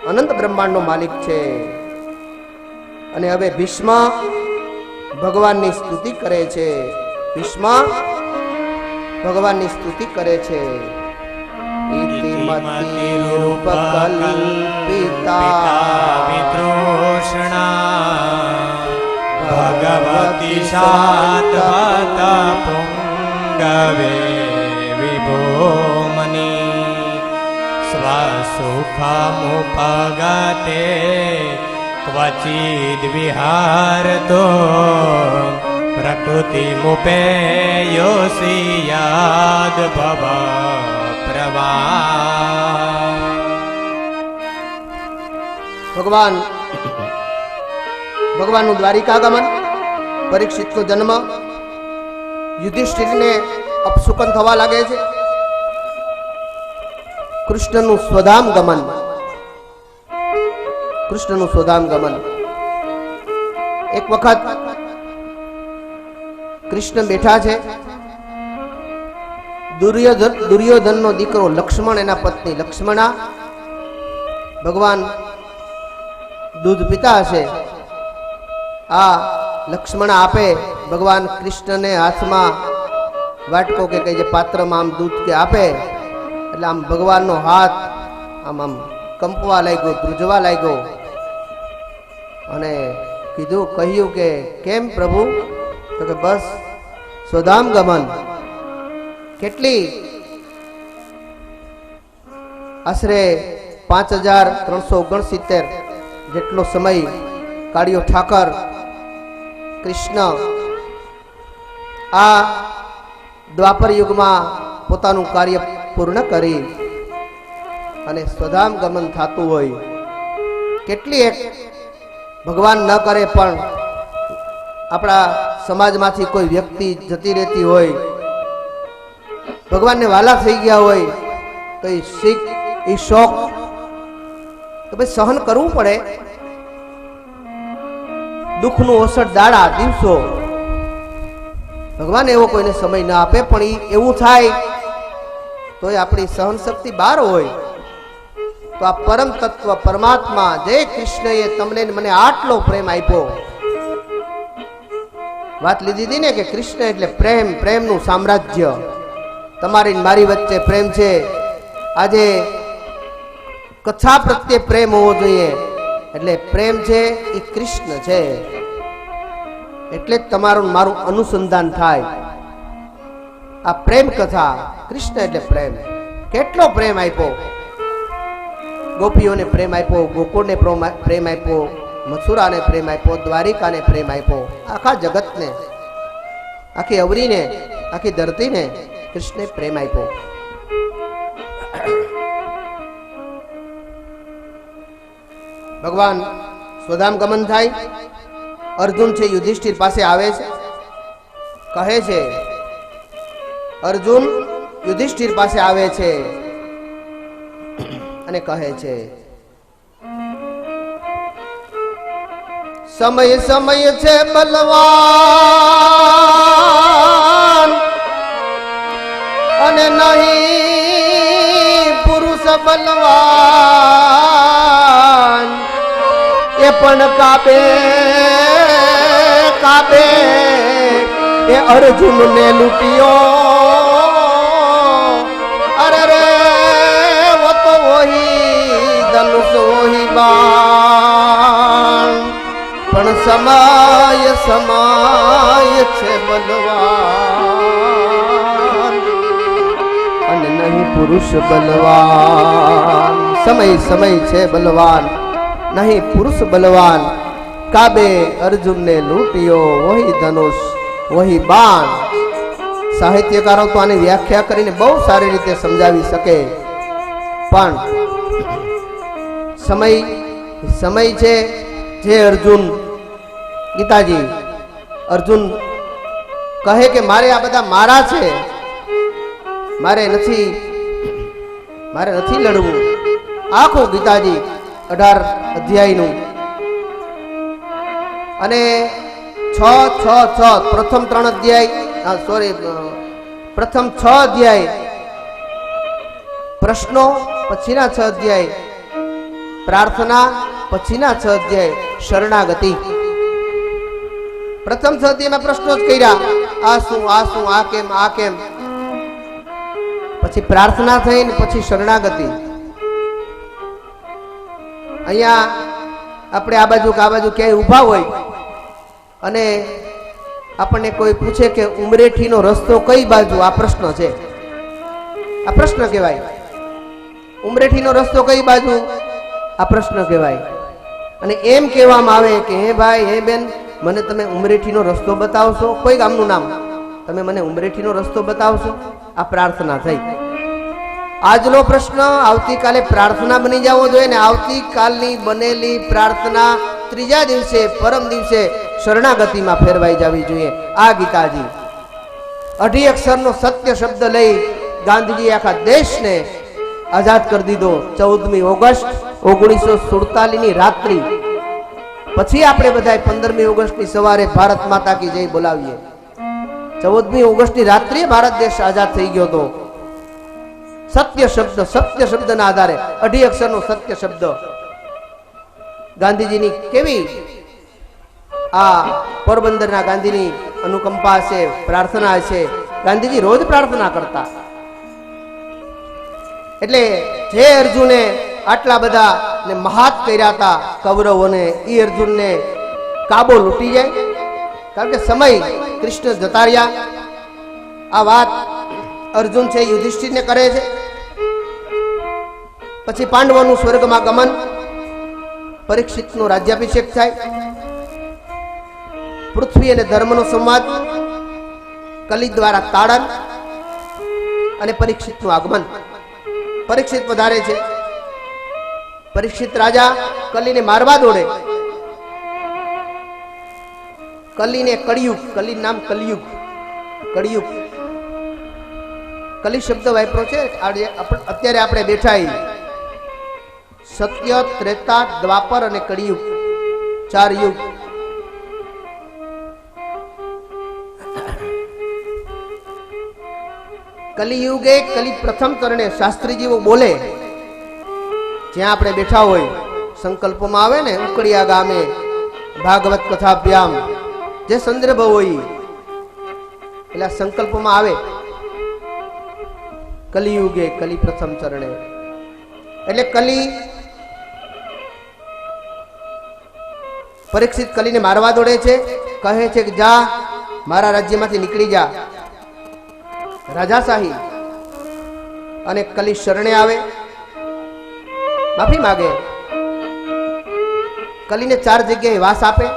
અનંત બ્રહ્માંડનો માલિક છે. અને હવે ભીષ્મ ભગવાનની સ્તુતિ કરે છે. ભીષ્મ ભગવાનની સ્તુતિ કરે છે. ઇતિમતિરૂપકલ્પિતા વિતૃષ્ણા ભગવતી શાતવત પુંગવે વિભોમની સ્વસુખમુપગતે ક્વચિદ વિહારતો પ્રકૃતિ મુપેયોસી યાદ ભવ પ્રભા. ભગવાનનું દ્વારિકાગમન, પરીક્ષિતનો જન્મ, યુધિષ્ઠિરને અપશુકન થવા લાગે છે. કૃષ્ણનું સ્વધામ ગમન. એક વખત કૃષ્ણ બેઠા છે. દુર્યોધનનો દીકરો લક્ષ્મણ, એના પત્ની લક્ષ્મણા, ભગવાન દૂધ પીતા હશે. આ લક્ષ્મણા આપે ભગવાન કૃષ્ણને હાથમાં વાટકો કે જે પાત્રમાં આમ દૂધ કે આપે એટલે આમ ભગવાનનો હાથ આમ કંપવા લાગ્યો, ધ્રુજવા લાગ્યો. અને કહ્યું કે કેમ પ્રભુ? તો કે બસ સ્વધામ ગમન. કેટલી આશરે 5369 જેટલો સમય કાળિયો ઠાકર કૃષ્ણ આ દ્વાપર યુગમાં પોતાનું કાર્ય પૂર્ણ કરી અને સ્વધામ ગમન થતું હોય. કેટલી એક ભગવાન ન કરે પણ આપણા સમાજમાંથી કોઈ વ્યક્તિ જતી રહેતી હોય, ભગવાનને વાલા થઈ ગયા હોય તો એ શોખ તો ભાઈ સહન કરવું પડે. દુઃખનું ઓસડ દાડા દિવસો ભગવાન એવો કોઈને સમય ના આપે, પણ એવું થાય તો આપણી સહન શક્તિ બહાર હોય તો આ પરમ તત્વ પરમાત્મા જય કૃષ્ણએ તમને મને આટલો પ્રેમ આપ્યો. વાત લીધી હતી ને કે કૃષ્ણ એટલે પ્રેમ, પ્રેમનું સામ્રાજ્ય. તમારી મારી વચ્ચે પ્રેમ છે. આજે કથા પ્રત્યે પ્રેમ હોવો જોઈએ. એટલે પ્રેમ છે એ કૃષ્ણ છે, એટલે જ તમારું મારું અનુસંધાન થાય. આ પ્રેમ કથા, કૃષ્ણ એટલે પ્રેમ. કેટલો પ્રેમ આપ્યો, ગોપીઓને પ્રેમ આપ્યો, ગોકુળને પ્રેમ આપ્યો, મથુરાને પ્રેમ આપ્યો, દ્વારિકાને પ્રેમ આપ્યો, આખા જગતને, આખી અવરીને, આખી ધરતીને કૃષ્ણે પ્રેમ આપ્યો. ભગવાન સ્વધામ ગમન થાય. અર્જુન છે યુધિષ્ઠિર પાસે આવે છે, કહે છે, અર્જુન યુધિષ્ઠિર પાસે આવે છે અને કહે છે, સમય સમય છે બલવાન અને નહીં પુરુષ બલવાન. એ પણ કાબે કાબે એ અર્જુન ને લૂટિયો. અરે રે વો તો વહી ધનુષ વહી બાણ, પણ સમય સમય છે બલવાન અને નહીં પુરુષ બલવાન. સમય સમય છે બલવાન, નહીં પુરુષ બલવાન. કાબે અર્જુન ને લૂંટ્યો, વહી ધનુષ વહી બાણ. સાહિત્યકારો તો આની વ્યાખ્યા કરીને બહુ સારી રીતે સમજાવી શકે, પણ સમય છે જે અર્જુન, ગીતાજી અર્જુન કહે કે મારે આ બધા મારા છે, મારે નથી લડવું. આખું ગીતાજી 18 અધ્યાયનું અને 6 પ્રથમ 3 અધ્યાય, પ્રથમ 6 અધ્યાય પ્રશ્નો, પછીના 6 અધ્યાય પ્રાર્થના, પછીના 6 અધ્યાય શરણાગતિ. પ્રથમ 6 અધ્યાયમાં પ્રશ્નો જ કર્યા, આ શું, આ કેમ, આ કેમ. પછી પ્રાર્થના થઈ ને પછી શરણાગતિ. અહીંયા આપણે આ બાજુ કે આ બાજુ ક્યાંય ઊભા હોય અને આપણને કોઈ પૂછે કે ઉમરેઠીનો રસ્તો કઈ બાજુ, આ પ્રશ્ન છે, આ પ્રશ્ન કહેવાય. ઉમરેઠીનો રસ્તો કઈ બાજુ, આ પ્રશ્ન કહેવાય. અને એમ કહેવામાં આવે કે હે ભાઈ, હે બેન, મને તમે ઉમરેઠીનો રસ્તો બતાવશો, કોઈ ગામનું નામ, તમે મને ઉમરેઠીનો રસ્તો બતાવશો, આ પ્રાર્થના થઈ. આજનો પ્રશ્ન આવતીકાલે પ્રાર્થના બની જવો જોઈએ ને આવતીકાલની બનેલી પ્રાર્થના ત્રીજા દિવસે પરમ દિવસે શરણાગતિમાં ફેરવાઈ જવી જોઈએ. આ ગીતાજી 2 અક્ષરનો સત્ય શબ્દ લઈ ગાંધીજી આખા દેશને આઝાદ કરી દીધો. 14મી ઓગસ્ટ 1947ની રાત્રિ. પછી આપણે બધા 15મી ઓગસ્ટની સવારે ભારત માતા કી જય બોલાવીએ. 14મી ઓગસ્ટની રાત્રિએ ભારત દેશ આઝાદ થઈ ગયો હતો. સત્ય શબ્દના આધારે 2 અક્ષરનો સત્ય શબ્દ. ગાંધીજીની કેવી આ પોરબંદરના ગાંધીની અનુકંપા છે, પ્રાર્થના છે. ગાંધીજી રોજ પ્રાર્થના કરતા. એટલે જે અર્જુને આટલા બધા ને મહાત કર્યા હતા કૌરવોને, એ અર્જુનને કાબો લૂટી જાય. કારણ કે સમય કૃષ્ણ જતા રહ્યા. આ વાત અર્જુન છે યુધિષ્ઠિરને કરે છે. પછી પાંડવોનું સ્વર્ગમાં ગમન, પરીક્ષિતનો રાજ્યાભિષેક થાય, પૃથ્વી અને ધર્મનો સંવાદ, કલી દ્વારા તાડન અને પરીક્ષિતનું આગમન. પરીક્ષિત વધારે છે. પરીક્ષિત રાજા કલીને મારવા દોડે. કલીને કળિયુગ, કલી નામ કલિયુગ, કળિયુગ કલી શબ્દ વાપરો છે. અત્યારે આપણે બેઠા સત્ય, ત્રેતા, દ્વાપર અને કળિયુગ, 4 યુગ. કલિયુગે કલી પ્રથમ ચરણે શાસ્ત્રીજીઓ બોલે. જ્યાં આપણે બેઠા હોય સંકલ્પમાં આવે ને, ઉકળિયા ગામે ભાગવત કથાભ્યામ જે સંદર્ભ હોય એટલે સંકલ્પમાં આવે કલિયુગે કલી પ્રથમ ચરણે. એટલે કલી પરીક્ષિત કલીને મારવા દોડે છે. કહે છે કે જા, મારા રાજ્યમાંથી નીકળી જા, રાજાશાહી. અને કલી શરણે આવે, માફી માગે. કલીને 4 જગ્યાએ વાસ આપે.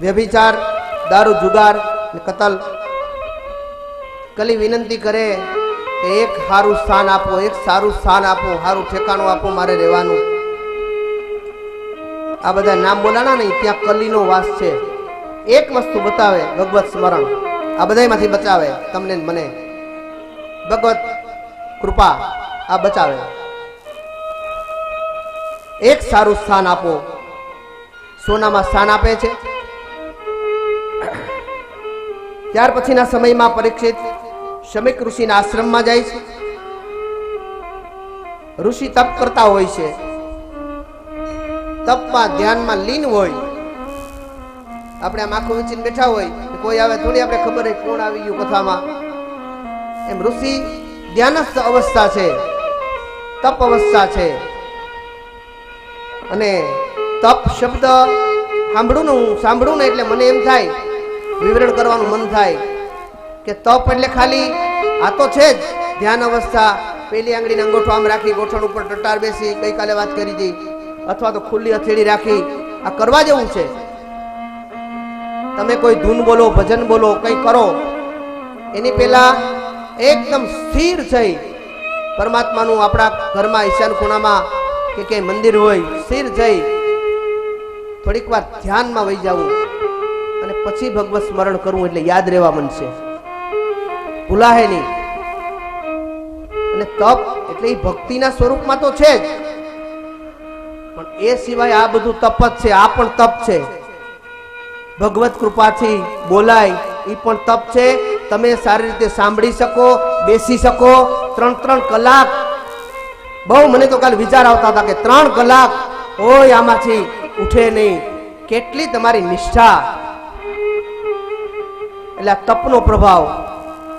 વ્યભિચાર, દારૂ, જુગાર અને કતલ. કલી વિનંતી કરે કે એક સારું સ્થાન આપો, એક સારું સ્થાન આપો, સારું ઠેકાણું આપો, મારે રહેવાનું. આ બધા નામ બોલાના નહીં, ત્યાં કલીનો વાસ છે. એક વસ્તુ બતાવે, ભગવત સ્મરણ. આ બધામાંથી બચાવે તમને, મને ભગવત કૃપા આ બચાવે. એક સારું સ્થાન આપો. સોનામાં સ્થાન આપે છે. ત્યાર પછીના સમયમાં પરીક્ષિત શમિક ઋષિના આશ્રમમાં જાય છે. ઋષિ તપ કરતા હોય છે. તપમાં ધ્યાનમાં લીન હોય. આપણે આમ આંખો વીંચીને બેઠા હોય, કોઈ આવે થોડી આપણે ખબર હોય કોણ આવી ગયું કથામાં. એમ ઋષિ ધ્યાનસ્થ અવસ્થા છે, તપ અવસ્થા છે. અને તપ શબ્દ સાંભળું ને એટલે મને એમ થાય, વિવરણ કરવાનું મન થાય કે તપ એટલે ખાલી આ તો છે જ ધ્યાન અવસ્થા. પેલી આંગળીને અંગૂઠો આમ રાખી, ગોઠણ ઉપર ટટાર બેસી, ગઈકાલે વાત કરી હતી, અથવા તો ખુલ્લી હથેળી રાખી, આ કરવા જેવું છે. તમે કોઈ ધૂન બોલો, ભજન બોલો, કંઈ કરો, એની પહેલા એકદમ સ્થિર થઈ પરમાત્માનું આપણા ઘરમાં ઈશાન ખૂણામાં કે ક્યાંય મંદિર હોય, સ્થિર થઈ થોડીક વાર ધ્યાનમાં વહી જવું અને પછી ભગવત સ્મરણ કરવું. એટલે યાદ રહેવા મનશે, ભૂલાહે નહીં. અને તપ એટલે એ ભક્તિના સ્વરૂપમાં તો છે જ, પણ એ સિવાય આ બધું તપ જ છે. આ પણ તપ છે. ભગવત કૃપાથી બોલાય એ પણ તપ છે. તમે સારી રીતે સાંભળી શકો, બેસી શકો. 3 કલાક, બહુ મને તો કાલે વિચાર આવતા હતા કે 3 કલાક હોય આમાંથી ઉઠે નહીં. કેટલી તમારી નિષ્ઠા. એટલે આ તપનો પ્રભાવ.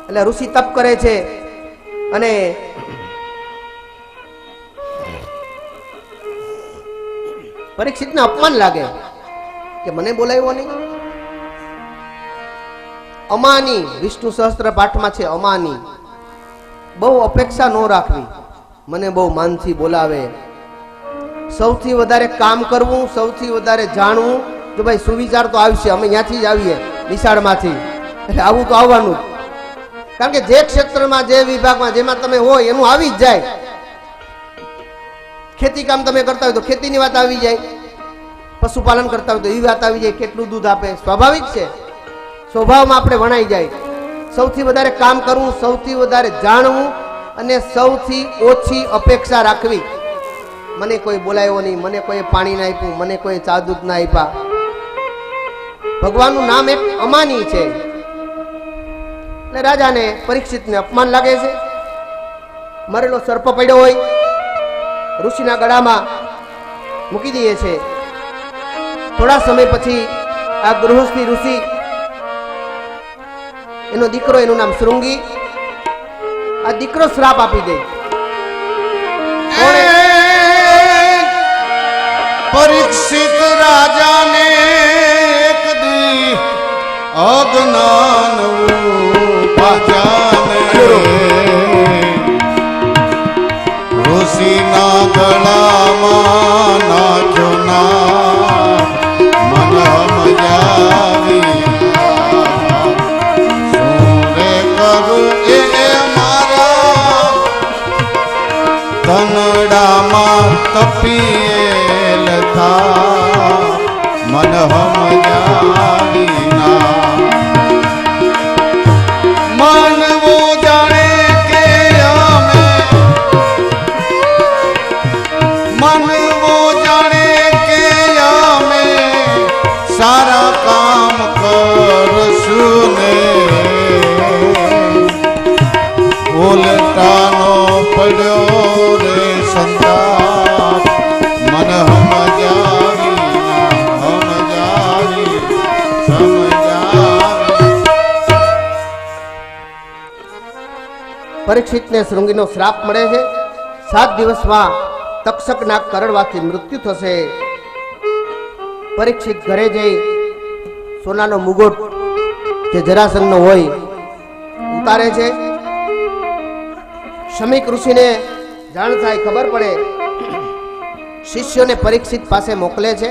એટલે ઋષિ તપ કરે છે. અને પરીક્ષિતને અપમાન લાગે કે મને બોલાવ્યો નહીં. અમાની વિષ્ણુ સહસ્ત્ર પાઠમાં છે અમાની. બહુ અપેક્ષા ન રાખવી, મને બહુ માનથી બોલાવે. સૌથી વધારે કામ કરવું, સૌથી વધારે જાણવું. જો ભાઈ સુવિચાર તો આવશે, અમે ત્યાંથી જ આવીએ નિશાળમાંથી, એટલે આવું તો આવવાનું જ. કારણ કે જે ક્ષેત્રમાં, જે વિભાગમાં જેમાં તમે હોય એનું આવી જ જાય. ખેતી કામ તમે કરતા હોય તો ખેતીની વાત આવી જાય, પશુપાલન કરતા હોય તો એ વાત આવી જાય, કેટલું દૂધ આપે, સ્વાભાવિક છે. સ્વભાવમાં આપણે વણાઈ જાય. સૌથી વધારે કામ કરવું, સૌથી વધારે જાણવું અને સૌથી ઓછી અપેક્ષા રાખવી. મને કોઈ બોલાવ્યો નહીં, મને કોઈ પાણી ના આપ્યું, મને કોઈ ચા દૂધ ના આપ્યા. ભગવાનનું નામ એક અમાની છે. એટલે રાજાને પરીક્ષિતને અપમાન લાગે છે. મરેલો સર્પ પડ્યો હોય ઋષિના ગળામાં મૂકી દે છે. થોડા સમય પછી આ ગૃહસ્થી ઋષિ, એનો દીકરો, એનું નામ શૃંગી, આ દીકરો શ્રાપ આપી દે. પરીક્ષિત રાજાને એક દી અજ્ઞાન પાજાને ઋષિના ગળામાં નાખ્યો ના મન મજાવી. શું રે કરું એ મારા કનડામાં તપીએલ થા મન હમજાવી ના. માનવો જાણે કે અમે, માનવો જાણે કે અમે સારા કામ કરશું ને ઉલટાનો પડ્યો રે સંતાપ મન હમજાવી હમજાવી સમજાવી. પરીક્ષિતને શૃંગીનો શ્રાપ મળે છે. 7 દિવસમાં તક્ષકના કરડવાથી મૃત્યુ થશે. પરીક્ષિત ઘરે જઈ સોનાનો મુગટ જે જરાસંઘનો હોય ઉતારે છે. શમીક ઋષિને જાણ થાય, ખબર પડે, શિષ્યોને પરીક્ષિત પાસે મોકલે છે.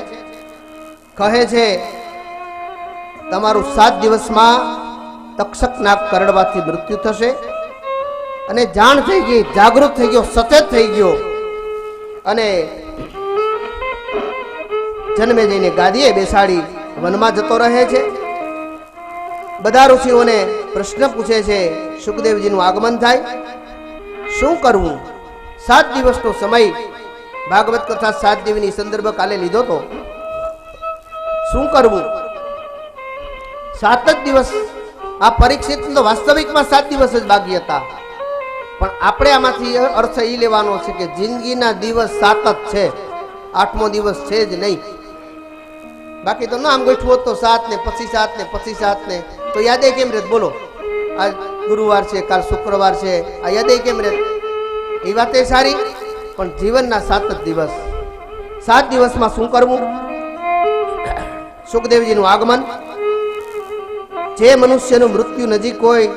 કહે છે તમારું 7 દિવસમાં તક્ષકના કરડવાથી મૃત્યુ થશે. અને જાણ થઈ ગઈ, જાગૃત થઈ ગયો, સચેત થઈ ગયો અને જન્મે જઈને ગાદીએ બેસાડી વનમાં જતો રહે છે. બધા ઋષિઓને પ્રશ્ન પૂછે છે. સુખદેવજીનું આગમન થાય. શું કરવું? 7 દિવસનો સમય ભાગવત કથા 7 દિવસની સંદર્ભ કાલે લીધો તો. શું કરવું? 7 જ દિવસ. આ પરીક્ષિત તો વાસ્તવિકમાં 7 દિવસ જ બાકી હતા, પણ આપણે આમાંથી અર્થ એ લેવાનો છે કે જિંદગીના દિવસ 7 જ છે, 8મો દિવસ છે જ નહીં. બાકી તો નામ ગોઠવું હોત તો 7 ને પછી 7 ને પછી 7 ને તો યાદે કેમ રહે? બોલો, આજ ગુરુવાર છે, કાલ શુક્રવાર છે, આ યાદે કેમ રહે? એ વાત એ સારી, પણ જીવનના 7 જ દિવસ. 7 દિવસમાં શું કરવું? સુખદેવજીનું આગમન. જે મનુષ્યનું મૃત્યુ નજીક હોય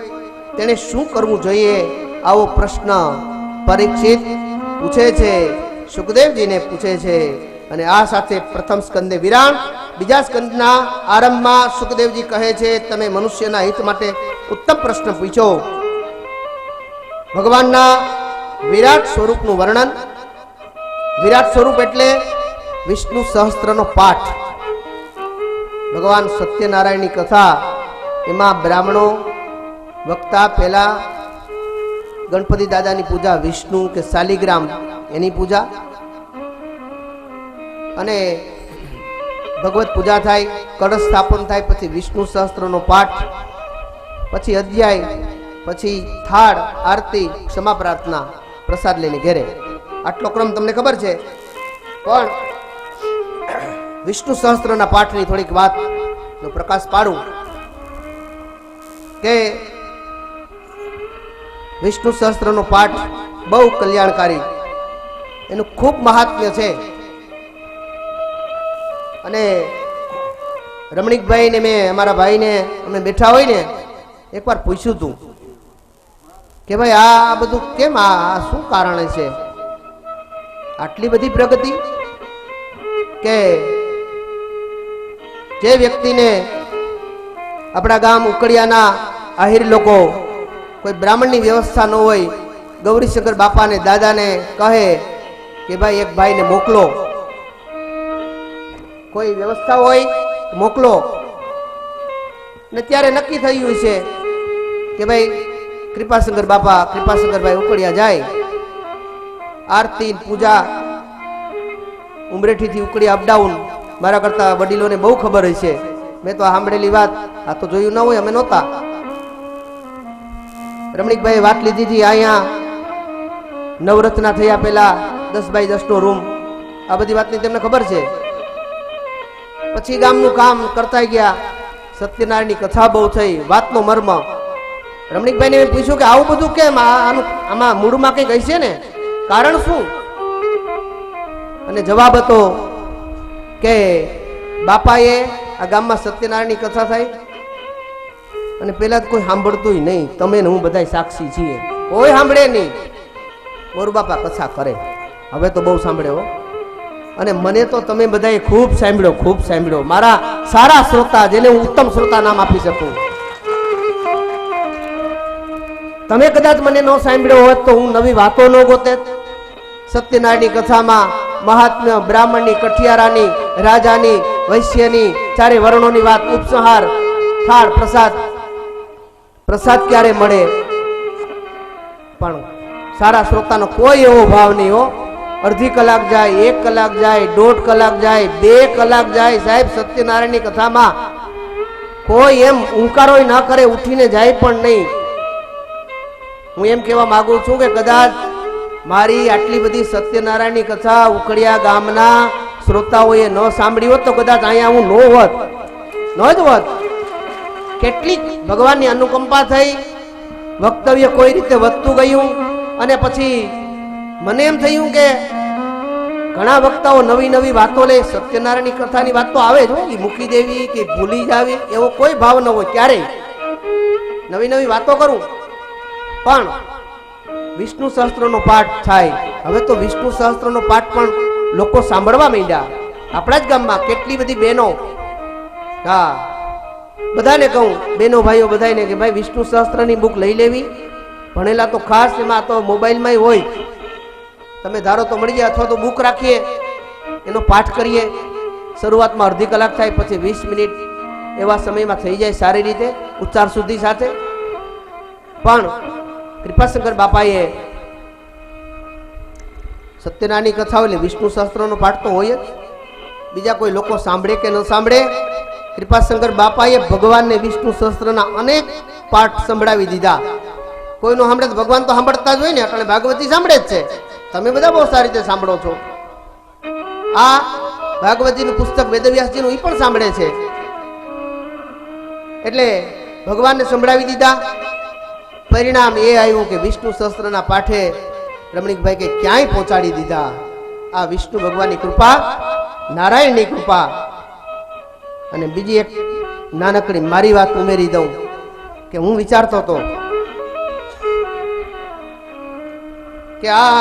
તેને શું કરવું જોઈએ? આવો પ્રશ્ન પરીક્ષિત પૂછે છે, સુખદેવજીને પૂછે છે. અને આ સાથે પ્રથમ સ્કંદે વિરામ. બીજા સ્કંદના આરંભમાં સુખદેવજી કહે છે તમે મનુષ્યના હિત માટે ઉત્તમ પ્રશ્ન પૂછ્યો. ભગવાનના વિરાટ સ્વરૂપનું વર્ણન. વિરાટ સ્વરૂપ એટલે વિષ્ણુ સહસ્ત્રનો પાઠ. ભગવાન સત્યનારાયણની કથા, એમાં બ્રાહ્મણો વક્તા પહેલા ગણપતિ દાદાની પૂજા, વિષ્ણુ કે શાલિગ્રામ એની પૂજા, અને ભગવત પૂજા થાય, કળશ સ્થાપન થાય, પછી વિષ્ણુ સહસ્ત્રનો પાઠ, પછી અધ્યાય, પછી થાળ, આરતી, ક્ષમા પ્રાર્થના, પ્રસાદ લઈને ઘેરે. આટલો ક્રમ તમને ખબર છે. પણ વિષ્ણુ સહસ્ત્રના પાઠની થોડીક વાતનો પ્રકાશ પાડું કે વિષ્ણુ સહસ્ત્રનો પાઠ બહુ કલ્યાણકારી, એનું ખૂબ મહાત્મ્ય છે. અને રમણીકભાઈ ને મેં અમારા ભાઈને અમે બેઠા હોય ને એકવાર પૂછ્યું હતું કે ભાઈ આ બધું કેમ, આ શું કારણ છે, આટલી બધી પ્રગતિ? કે જે વ્યક્તિને આપણા ગામ ઉકળિયાના આહિર લોકો કોઈ બ્રાહ્મણની વ્યવસ્થા ન હોય, ગૌરીશંકર બાપાને દાદાને કહે કે ભાઈ એક ભાઈને મોકલો, કોઈ વ્યવસ્થા હોય મોકલો, ને ત્યારે નક્કી થયું છે કે ભાઈ કૃપાશંકર બાપા, કૃપાશંકરભાઈ ઉકળિયા જાય, આરતી પૂજા ઉમરેઠીથી ઉકળિયા અપડાઉન, મારા કરતા વડીલોને બહુ ખબર હશે, મેં તો સાંભળેલી વાત, આ તો જોયું ન હોય, અમે નહોતા. રમણીકભાઈ વાત લીધી હતી અહીંયા નવરત્ના થયા પહેલા 10x10 નો રૂમ, આ બધી વાતની તેમને ખબર છે. પછી ગામનું કામ કરતા ગયા, સત્યનારાયણની કથા બહુ થઈ, વાતનો મર્મ. રમણીકભાઈને મેં પૂછ્યું કે આવું બધું કેમ, આમાં મૂળમાં કંઈક હશે ને, કારણ શું? અને જવાબ હતો કે બાપાએ આ ગામમાં સત્યનારાયણની કથા થાય અને પેલા કોઈ સાંભળતું નહીં, તમે ને હું બધા સાક્ષી છીએ, કોઈ સાંભળે નહીં. ઓર બાપા કથા કરે, હવે તો બહુ સાંભળે હો. અને મને તો તમે બધાએ ખૂબ સાંભળ્યો, ખૂબ સાંભળ્યો, મારા સારા શ્રોતા, જેને હું ઉત્તમ શ્રોતા નામ આપી શકું. તમે કદાચ મને ન સાંભળ્યો હોત તો હું નવી વાતો ન ગોતે. સત્યનારાયણની કથામાં મહાત્મ્ય, બ્રાહ્મણની, કઠિયારાની, રાજાની, વૈશ્યની, ચારે વર્ણોની વાત, ઉપસંહાર, થાળ, પ્રસાદ. પ્રસાદ ક્યારે મળે? પણ સારા શ્રોતાનો કોઈ એવો ભાવ નહીં હો. અડધી કલાક જાય, 1 કલાક જાય, 1.5 કલાક જાય, 2 કલાક જાય, સાહેબ સત્યનારાયણની કથામાં કોઈ એમ ઉંકારો ના કરે, ઉઠીને જાય પણ નહીં. હું એમ કહેવા માંગુ છું કે કદાચ મારી આટલી બધી સત્યનારાયણની કથા ઉકળિયા ગામના શ્રોતાઓએ ન સાંભળી હોત તો કદાચ અહીંયા હું ન જ હોત. કેટલીક ભગવાનની અનુકંપા થઈ, વક્તવ્ય કોઈ રીતે વધતું ગયું, અને પછી મને એમ થયું કે ઘણા વક્તાઓ નવી નવી વાતો લે. સત્યનારાયણની કથાની વાત તો આવે જ હોય, મૂકી દેવી કે ભૂલી જાવી એવો કોઈ ભાવ ન હોય, ક્યારેય નવી નવી વાતો કરું. પણ વિષ્ણુ સહસ્ત્રનો પાઠ થાય, હવે તો વિષ્ણુ સહસ્ત્રનો પાઠ પણ લોકો સાંભળવા માંડ્યા. આપણા જ ગામમાં કેટલી બધી બહેનો, હા બધાને કહું, બહેનો ભાઈઓ બધાને કે ભાઈ વિષ્ણુ સહસ્ત્રની બુક લઈ લેવી. ભણેલા તો ખાસ, એમાં તો મોબાઈલમાં હોય, તમે ધારો તો મળી જાય, અથવા તો બુક રાખીએ, એનો પાઠ કરીએ. શરૂઆતમાં અડધી કલાક થાય, પછી 20 મિનિટ એવા સમયમાં થઈ જાય સારી રીતે, ઉચ્ચાર શુદ્ધિ સાથે. પણ કૃપાશંકર બાપાએ સત્યનારાયણની કથા એટલે વિષ્ણુ સહસ્ત્રનો પાઠ તો હોય જ. બીજા કોઈ લોકો સાંભળે કે ન સાંભળે, કૃપાશંકર બાપાએ ભગવાનને વિષ્ણુ સહસ્ત્રના અનેક પાઠ સંભળાવી દીધા. કોઈનો સાંભળે તો ભગવાન તો સાંભળતા જ હોય ને, એટલે ભાગવતી સાંભળે જ છે. તમે બધા બહુ સારી રીતે સાંભળો છો. આ ભાગવતીનું પુસ્તક વેદવ્યાસજીનું એ પણ સાંભળે છે. એટલે ભગવાનને સંભળાવી દીધા. પરિણામ એ આવ્યું કે વિષ્ણુ સહસ્ત્રના પાઠે રમણીકભાઈ કે ક્યાંય પહોંચાડી દીધા. આ વિષ્ણુ ભગવાનની કૃપા, નારાયણની કૃપા. અને બીજી એક નાનકડી મારી વાત ઉમેરી દઉં કે હું વિચારતો હતો કે આ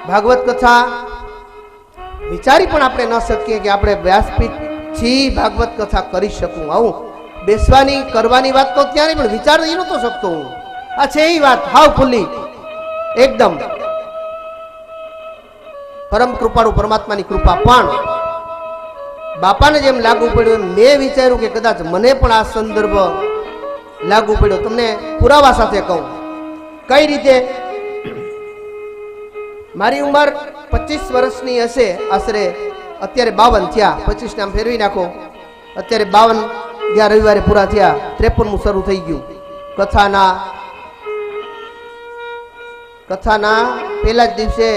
ભાગવત કથા વિચારી પણ આપણે ન શકીએ કે આપણે વ્યાસપીઠથી ભાગવત કથા કરી શકું. આવું બેસવાની કરવાની વાત તો ત્યારે પણ વિચાર એ નતો શકતો હું. આ છે એ વાત હાવ ખુલ્લી એકદમ. પરમ કૃપાળુ પરમાત્માની કૃપા. પણ બાપાને જેમ લાગુ પડ્યું એમ મેં વિચાર્યું કે કદાચ મને પણ આ સંદર્ભ લાગુ પડ્યો. તમને પુરાવા સાથે કહું કઈ રીતે. મારી ઉંમર 25 વર્ષની હશે આશરે, અત્યારે 52 થયા. 25 નામ ફેરવી નાખો, અત્યારે 52 ગયા રવિવારે પૂરા થયા. 53મું શરૂ થઈ ગયું. કથાના પહેલા જ દિવસે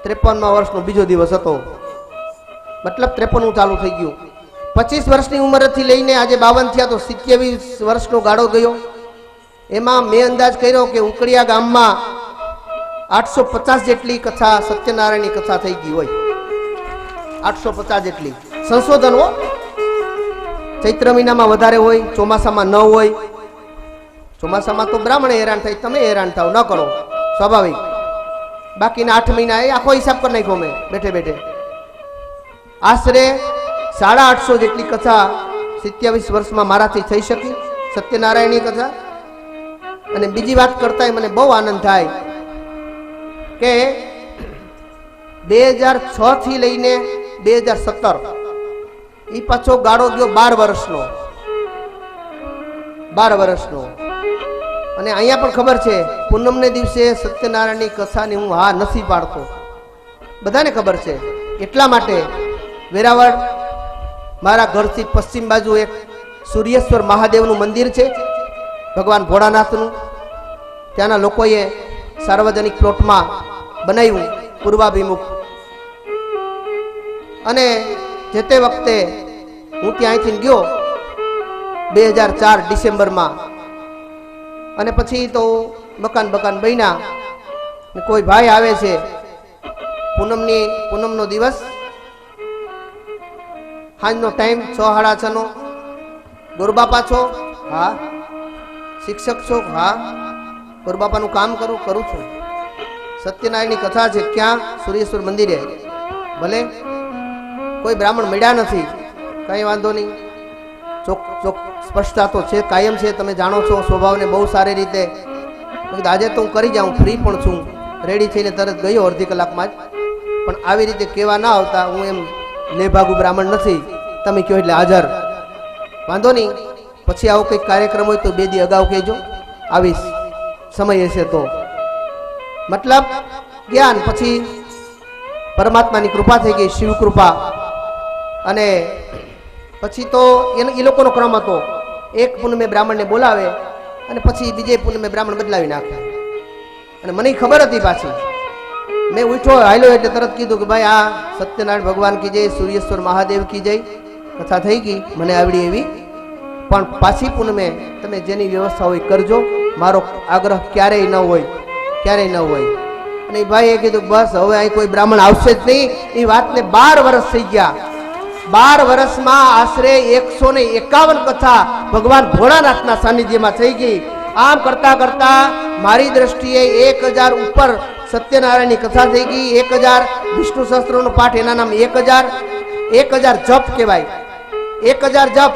53મા વર્ષનો બીજો દિવસ હતો, મતલબ 53મું ચાલુ થઈ ગયું. 25 વર્ષની ઉંમરથી લઈને આજે 52 થયા તો 27 વર્ષનો ગાળો ગયો. એમાં મેં અંદાજ કર્યો કે ઉકળિયા ગામમાં 850 જેટલી કથા સત્યનારાયણની કથા થઈ ગઈ હોય. 850 જેટલી સંશોધન હો. ચૈત્ર મહિનામાં વધારે હોય, ચોમાસામાં ન હોય. ચોમાસામાં તો બ્રાહ્મણ હેરાન થાય, તમે હેરાન થાવ, ન કરો, સ્વાભાવિક. બાકીના 8 મહિના એ આખો હિસાબ કરી નાખ્યો મેં બેઠે બેઠે. આશરે 850 જેટલી કથા 27 વર્ષમાં મારાથી થઈ શકી સત્યનારાયણની કથા. અને બીજી વાત કરતા મને બહુ આનંદ થાય કે 2006 થી લઈને 2017 એ પાછો ગાળો ગયો 12 વર્ષનો. 12 વર્ષનો. અને અહીંયા પણ ખબર છે પૂનમને દિવસે સત્યનારાયણની કથાની હું હા નથી પાડતો, બધાને ખબર છે. એટલા માટે વેરાવળ મારા ઘરથી પશ્ચિમ બાજુ એક સૂર્યેશ્વર મહાદેવનું મંદિર છે, ભગવાન ભોળાનાથનું. ત્યાંના લોકોએ સાર્વજનિક પ્લોટમાં બનાવ્યું પૂર્વાભિમુખ. અને જે તે વખતે હું ત્યાંથી ગયો 2004 ડિસેમ્બરમાં. અને પછી તો મકાન બન્યા. કોઈ ભાઈ આવે છે, પૂનમનો દિવસ, સાંજનો ટાઈમ 6:30 નો. ગોરબાપા છો? હા. શિક્ષક છો? હા. ગોરબાપાનું કામ કરું છું. સત્યનારાયણની કથા છે. ક્યાં? સૂર્યેશ્વર મંદિરે. ભલે કોઈ બ્રાહ્મણ મળ્યા નથી, કઈ વાંધો નહીં. ચોક સ્પષ્ટતા તો છે, કાયમ છે, તમે જાણો છો સ્વભાવને બહુ સારી રીતે. આજે તો હું કરી જાઉં, ફ્રી પણ છું, રેડી થઈને તરત ગયો અડધી કલાકમાં જ. પણ આવી રીતે કહેવા ના આવતા, હું એમ લેભાગુ બ્રાહ્મણ નથી, તમે કહો એટલે હાજર. વાંધો નહીં, પછી આવો કંઈક કાર્યક્રમ હોય તો 2 દી અગાઉ કહેજો, આવીશ, સમય હશે તો. મતલબ જ્ઞાન. પછી પરમાત્માની કૃપા થઈ ગઈ, શિવ કૃપા. અને પછી તો એ લોકોનો ક્રમ હતો, એક પૂનમે બ્રાહ્મણને બોલાવે અને પછી બીજે પૂનમે બ્રાહ્મણ બદલાવી નાખે. અને મને ખબર હતી પાછી. મેં ઉઠ્યો, હાલ્યો એટલે તરત કીધું કે ભાઈ આ સત્યનારાયણ ભગવાન કી જય, સૂર્યેશ્વર મહાદેવ કી જય. કથા થઈ ગઈ, મને આવડી એવી. પણ પાછી પૂનમે તમે જેની વ્યવસ્થા હોય કરજો, મારો આગ્રહ ક્યારેય ન હોય, ક્યારેય ન હોય. અને એ ભાઈએ કીધું બસ હવે અહીં કોઈ બ્રાહ્મણ આવશે જ નહીં. એ વાતને 12 વર્ષ થઈ ગયા. 12 વર્ષમાં આશરે 151 કથા ભગવાન ભોળાનાથના સાનિધ્યમાં થઈ ગઈ. આમ કરતા કરતા મારી દ્રષ્ટિએ 1000 ઉપર સત્યનારાયણની કથા થઈ ગઈ. 1000 વિષ્ણુ સહસ્ત્રનો પાઠ, એના નામ 1000 જપ કહેવાય. 1000 જપ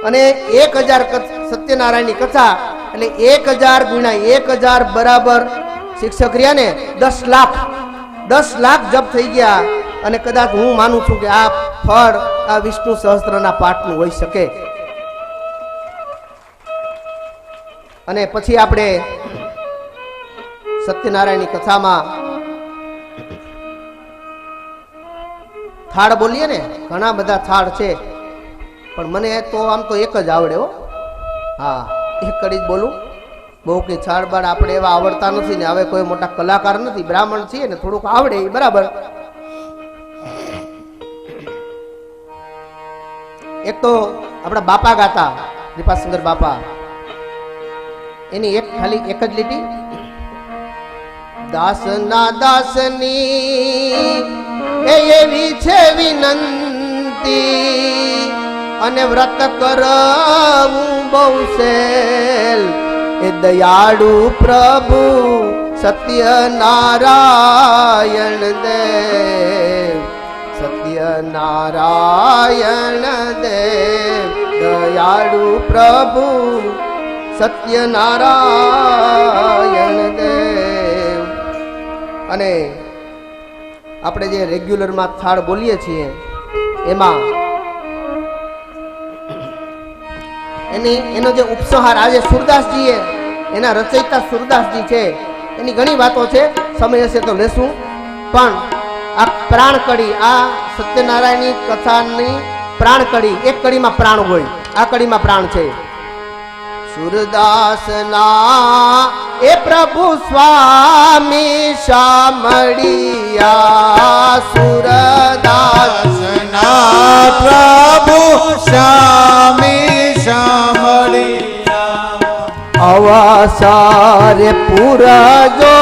અને 1000 સત્યનારાયણની કથા, એટલે 1000 ગુણ્યા 1000 બરાબર શિક્ષક રહ્યા ને 10 લાખ. 10 લાખ જપ થઈ ગયા. અને કદાચ હું માનું છું કે આ ફળ આ વિષ્ણુ સહસ્ત્રના પાઠનું હોઈ શકે. અને પછી આપણે સત્યનારાયણની કથામાં થાળ બોલીએ ને, ઘણા બધા થાળ છે, પણ મને તો આમ તો એક જ આવડે હો. હા, એક કડી જ બોલું. બહુ કઈ થાળ બાળ આપણે એવા આવડતા નથી ને, હવે કોઈ મોટા કલાકાર નથી, બ્રાહ્મણ છીએ ને, થોડુંક આવડે એ બરાબર. એક તો આપણા બાપા ગાતા, કૃપાશંકર બાપા, એની ખાલી એક જ લીટી. દાસના દાસની એવી છે વિનંતી, અને વ્રત કરવું બહુ સેલ, એ દયાળુ પ્રભુ સત્યનારાયણ દેવ, સત્યનારાયણ દેવ, દયાળુ પ્રભુ સત્યનારાયણ દેવ. અને આપણે જે રેગ્યુલરમાં થાળ બોલીએ છીએ એમાં એનો જે ઉપસંહાર આજે સુરદાસજીએ, એના રચયિતા સુરદાસજી છે, એની ઘણી વાતો છે, સમય હશે તો લેશું. પણ આ પ્રાણ કડી, આ સત્યનારાયણની કથાની પ્રાણ કડી, એક કડીમાં પ્રાણ હોય, આ કડીમાં પ્રાણ છે. સુરદાસના એ પ્રભુ સ્વામી શામળિયા, સુરદાસના પ્રભુ સ્વામી શામળિયા, અવાસારે પૂરા જો